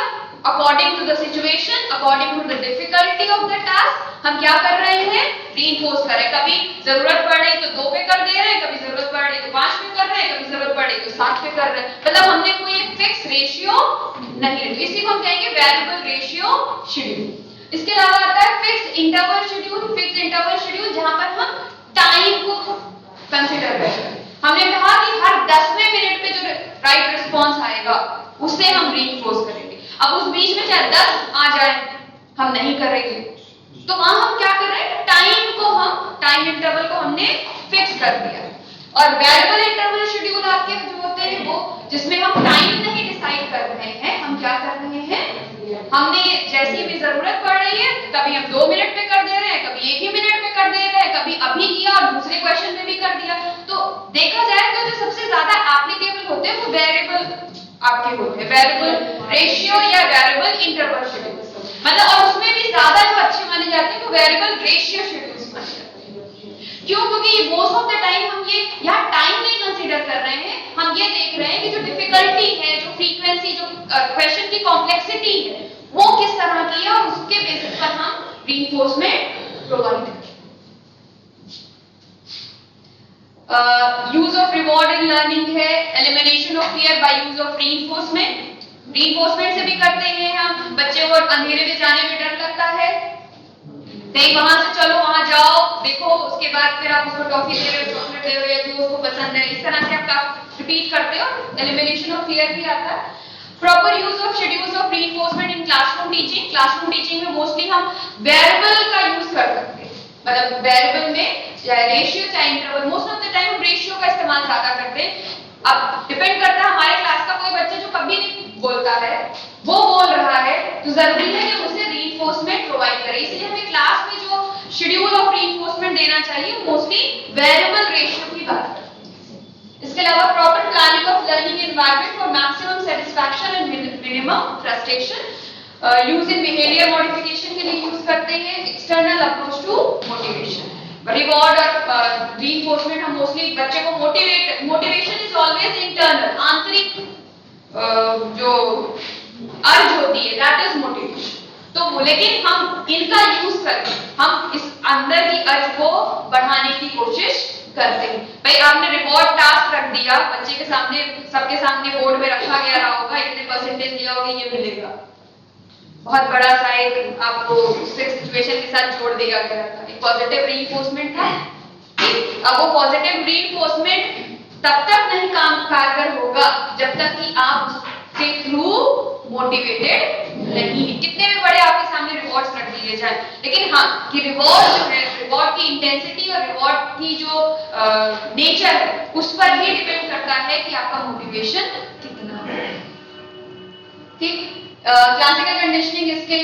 according to the situation, according to the difficulty of the task हम क्या कर रहे हैं, रीइंफोर्स कर रहे हैं। कभी जरूरत पड़ रही तो 2 पे कर दे रहे हैं, कभी जरूरत पड़ रही तो 5 पे कर रहे हैं, कभी जरूरत पड़ रही तो 7 पे कर रहे हैं। मतलब हमने कोई एक फिक्स रेशियो नहीं रखी, इसी को हम कहेंगे वेरिएबल रेशियो शेड्यूल। इसके अलावा आता है fix interval schedule. Fix interval schedule जहां पर हम टाइम को कंसीडर करते हैं। हमने कहा कि हर 10वें मिनट पे जो राइट रिस्पांस आएगा उससे हम रीइंफोर्स करेंगे। अब उस बीच में चाहे 10 आ जाए हम नहीं करेंगे, तो वहां हम क्या कर रहे हैं, टाइम इंटरवल को हमने फिक्स कर दिया। और वेरिएबल इंटरवल शेड्यूल आपके जो होते हैं वो जिसमें हम टाइम नहीं डिसाइड कर रहे हैं, हम क्या कर रहे हैं, हमने जैसी भी जरूरत पड़ रही है कभी हम 2 मिनट में कर दे रहे हैं, कभी 1 ही मिनट में कर दे रहे हैं, कभी अभी किया और दूसरे क्वेश्चन में भी कर दिया। तो देखा जाए तो जो सबसे ज्यादा एप्लीकेबल होते हैं वो वेरिएबल आपके होते हैं, वेरिएबल रेशियो या वेरिएबल इंटरवल शेड्यूल, मतलब और उसमें भी ज्यादा जो अच्छे माने जाते हैं वो वेरिएबल रेशियो शेड्यूल्स माने जाते हैं। क्यों? क्योंकि मोस्ट ऑफ द टाइम हम ये यहाँ टाइम नहीं कंसीडर कर रहे हैं, हम ये देख रहे हैं कि जो डिफिकल्टी है, जो फ्रीक्वेंसी, जो क्वेश्चन की कॉम्प्लेक्सिटी है वो किस तरह की है और उसके बेसिस पर हम रीइंफोर्समेंट प्रोवाइड करें। Use of reward in learning है, elimination of fear by use of reinforcement. Reinforcement से भी करते हैं हम, बच्चे को अंधेरे में जाने में डर लगता है, नहीं वहां से चलो वहां जाओ देखो, उसके बाद फिर आप उसको टॉफी दे रहे हो, चॉकलेट दे रहे हो या जो उसको पसंद है, इस तरह से आप रिपीट करते हो, एलिमिनेशन ऑफ फियर भी आता है। Proper use of schedules of reinforcement in classroom teaching. Classroom teaching में मोस्टली हम वेरिएबल का यूज कर सकते हैं, मतलब वेरिएबल में चाहे रेशियो चाहे interval, most of the time हम रेशियो का इस्तेमाल ज्यादा करते हैं। अब डिपेंड करता है हमारे क्लास का कोई बच्चा जो कभी नहीं बोलता है वो बोल रहा है तो जरूरी है कि उसे रीइंफोर्समेंट प्रोवाइड करें, इसलिए हमें क्लास में जो शेड्यूल ऑफ रीइंफोर्समेंट देना चाहिए मोस्टली वेरिएबल रेशियो की बात करते हैं। इसके अलावा proper planning of learning environment for maximum satisfaction and minimum frustration. Use in behaviour modification के लिए यूज करते हैं। External approach to motivation, reward और रीइंफोर्समेंट हम मोस्टली बच्चे को मोटिवेशन इज ऑलवेज इंटरनल, आंतरिक जो अर्ज होती है दैट इज मोटिवेशन। तो लेकिन हम इनका यूज करके हम इस अंदर की अर्ज को बढ़ाने की कोशिश करते हैं। भाई आपने रिवॉर्ड टास्क रख दिया बच्चे के सामने, सबके सामने बोर्ड में रखा गया रहा होगा, इतने परसेंटेज लिया होगा ये मिलेगा, बहुत बड़ा सा एक आपको सिचुएशन के साथ जोड़ दिया गया था, एक पॉजिटिव रीइंफोर्समेंट था। अब वो पॉजिटिव रीइंफोर्समेंट तब तक नहीं काम कारगर होगा जब तक कि आप उसके थ्रू मोटिवेटेड नहीं है, कितने भी बड़े आपके सामने रिवॉर्ड्स रख दिए जाए, लेकिन हाँ कि रिवॉर्ड जो है, रिवॉर्ड की इंटेंसिटी और रिवॉर्ड की जो नेचर है उस पर ही डिपेंड करता है कि आपका मोटिवेशन कितना है। ठीक, क्लासिकल कंडीशनिंग इसके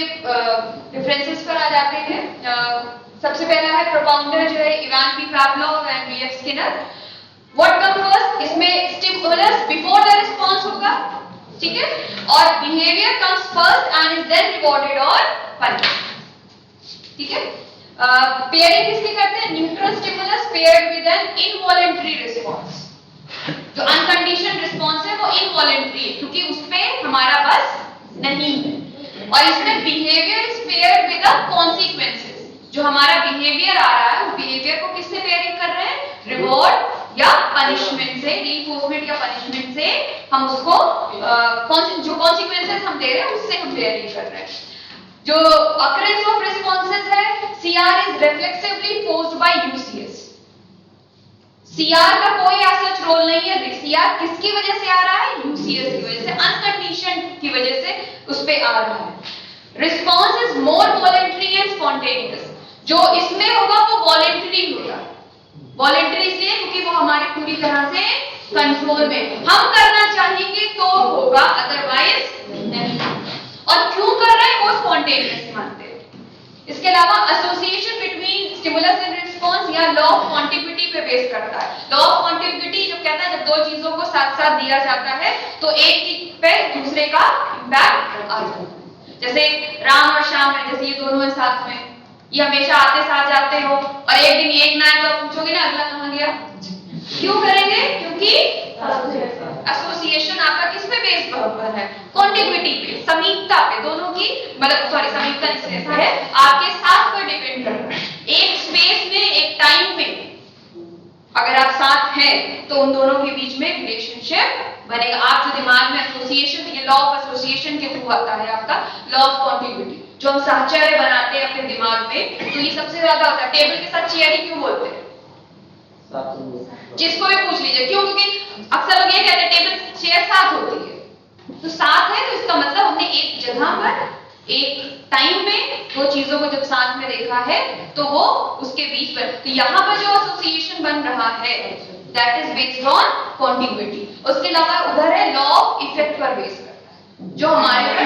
डिफरेंसेस पर आ जाते हैं। सबसे पहला है प्रोपाउंडर जो है Ivan P Pavlov and V F. Skinner. What come first, इसमें स्टिमुलस बिफोर द रिस्पांस होगा, ठीक है, और behaviour comes first and is then rewarded और पनिश्ड, ठीक है। पेयरिंग किसके करते हैं, neutral stimulus paired with an involuntary response. जो अनकंडीशनड रिस्पांस है वो इनवॉलंटरी है क्योंकि उसपे हमारा बस नहीं है, और इसमें behaviour is paired with the consequences. जो हमारा बिहेवियर आ रहा है उस बिहेवियर को किससे पेयरिंग कर रहे हैं, रिवॉर्ड या पनिशमेंट से, रीइंफोर्समेंट या पनिशमेंट से हम उसको जो कॉन्सिक्वेंसेस हम दे रहे हैं उससे हम पेयरिंग कर रहे हैं। जो अकरेंस ऑफ रिस्पांसेस है, CR is reflexively forced by UCS. CR का कोई ऐसा रोल नहीं है, सीआर किसकी वजह से आ रहा है, यूसीएस की वजह से, अनकंडीशनड की वजह से उस पे आ रहा है। Response is more voluntary and spontaneous. जो इसमें होगा वो वॉलंटरी होगा, वॉलंटरी इसलिए क्योंकि वो हमारी पूरी तरह से कंट्रोल में, हम करना चाहेंगे तो होगा अदरवाइज नहीं। और क्यों कर रहे हैं वो स्पॉन्टेनियस मानते हैं। इसके अलावा association between stimulus and response या लॉ ऑफ कॉन्टिग्युइटी पे बेस करता है। लॉ ऑफ कॉन्टिग्युइटी जो कहता है जब दो चीजों को साथ साथ दिया जाता है तो एक पे दूसरे का इंपैक्ट आ जाता है। जैसे राम और श्याम है, जैसे ये दोनों हैं साथ में, ये हमेशा आते साथ जाते हो, और एक दिन एक ना तो पूछोगे ना अगला कहां गया, क्यों करेंगे, क्योंकि एसोसिएशन आपका किस पे बेस पर है, कॉन्टिग्युइटी पे, समीपता पे, दोनों की मतलब सॉरी समीपता इससे है आपके साथ पर डिपेंड करता है। एक स्पेस में, एक टाइम में अगर आप साथ हैं तो उन दोनों के बीच में रिलेशनशिप बनेगा। आप जो दिमाग में एसोसिएशन, ये लॉ ऑफ एसोसिएशन के थ्रू आता है आपका लॉ ऑफ कॉन्टिग्युइटी, जो हम साहचर्य बनाते हैं अपने दिमाग में, तो ये सबसे ज्यादा होता है। टेबल के साथ चेयर ही क्यों बोलते हैं, जिसको भी पूछ लीजिए क्यों, क्योंकि अक्सर लोग ये कहते हैं टेबल चेयर साथ होती है, तो साथ है तो इसका मतलब हमने एक जगह पर एक टाइम में दो चीजों को जब साथ में देखा है तो वो उसके बीच में, तो यहाँ पर जो एसोसिएशन बन रहा है that is based on continuity. उसके अलावा उधर है लॉ ऑफ इफेक्ट पर बेस करता है जो हमारे पर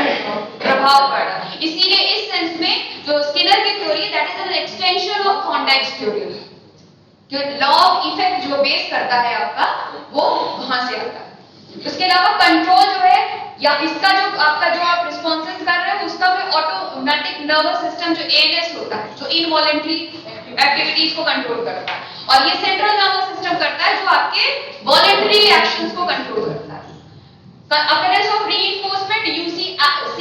प्रभाव पड़ रहा है। इसीलिए इस सेंस में जो स्किनर की थ्योरी है that is an extension of Thorndike's theory. जो लॉ ऑफ इफेक्ट जो बेस करता है आपका वो वहां से आता है। उसके अलावा कंट्रोल जो है या इसका जो आपका जो आप रिस्पॉन्सेस कर रहे हो उसका भी ऑटोमेटिक नर्वस सिस्टम जो एएनएस होता है जो इनवॉलेंटरी एक्टिविटीज को कंट्रोल करता है, और ये सेंट्रल नर्वस सिस्टम करता है जो आपके वॉलेंटरी एक्शंस को कंट्रोल करता है। Occurrence of reinforcement you see acts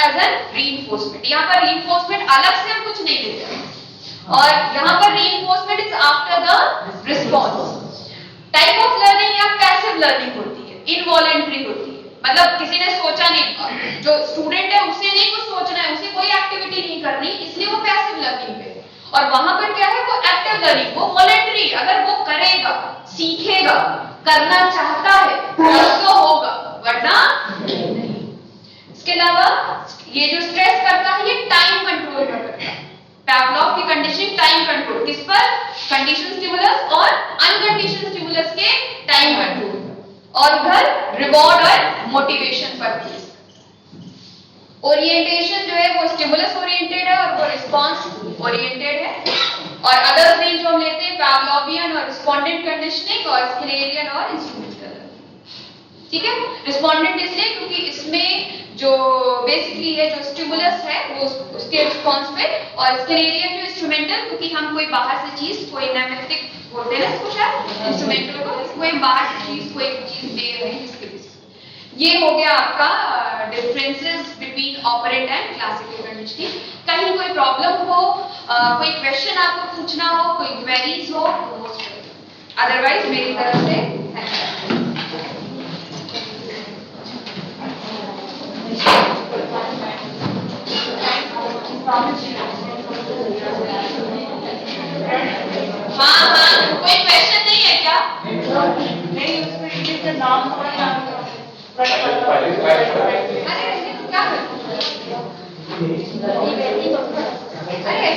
as a reinforcement। यहाँ पर reinforcement अलग से हम कुछ नहीं लेते हैं, और यहाँ पर reinforcement is after the response। Type of learning या पैसिव लर्निंग होती है, इनवॉलेंटरी होती है, मतलब किसी ने सोचा नहीं, जो स्टूडेंट है उसे नहीं कुछ सोचना है, उसे कोई एक्टिविटी नहीं करनी, इसलिए वो पैसिव लर्निंग पे है। और वहां पर क्या है, वो एक्टिव लर्निंग, वो वॉलेंटरी, अगर वो करेगा, सीखेगा, करना चाहता है तो होगा, वरना नहीं। इसके अलावा ये जो स्ट्रेस करता है ये टाइम कंट्रोल पर करता है। पैवलोव की कंडीशनिंग टाइम कंट्रोल किस पर, कंडीशन स्टिमुलस और अनकंडीशन स्टिमुलस के टाइम कंट्रोल, और उधर रिवॉर्ड और मोटिवेशन पर। ओरिएंटेशन जो है वो स्टिमुलस ओरिएंटेड है और वो रिस्पांस ओरिएंटेड है, और अदर थ्री जो हम लेते हैं पैवलोवियन और रिस्पोंडेंट कंडीशनिंग और स्किलेरियन और इंस्ट्रूमेंटल। ठीक है, रिस्पोंडेंट इसलिए क्योंकि इसमें जो बेसिकली है जो स्टिमुलस है वो उसके रिस्पांस पे, और स्किलेरियन जो इंस्ट्रूमेंटल क्योंकि हम कोई बाहर से चीज, कोई नेमेटिक बोलते हैं ना इसको शायद इंस्ट्रूमेंटल को, कोई बाहर से चीज कोई चीज दे रहे हैं जिसके बेसिस। ये हो गया आपका differences between operant and classical conditioning. कहीं कोई प्रॉब्लम हो, कोई क्वेश्चन आपको पूछना हो, कोई क्वेरीज हो, अदरवाइज मेरी तरफ से थैंक यू। हाँ हाँ, कोई क्वेश्चन नहीं है क्या? नहीं, उसमें ये नाम अरे क्या अरे ऐसे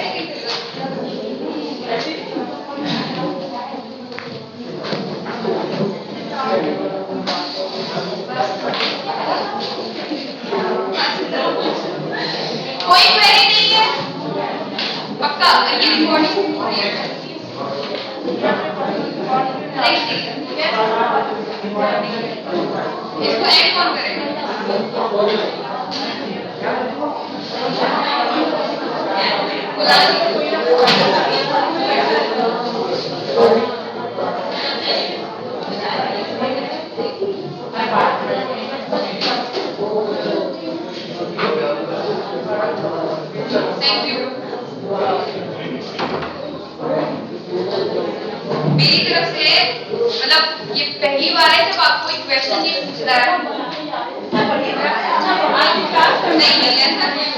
कोई क्वेरी नहीं है पक्का? ये रिकॉर्डिंग हो रही है? इसको एड कौन करेगा? Thank you. मेरी तरफ से मतलब ये पहली बार है जब आपको एक क्वेश्चन ये पूछ रहा है। नहीं ऐसा नहीं।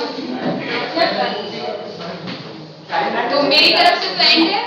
तो मेरी तरफ से तो एंड है।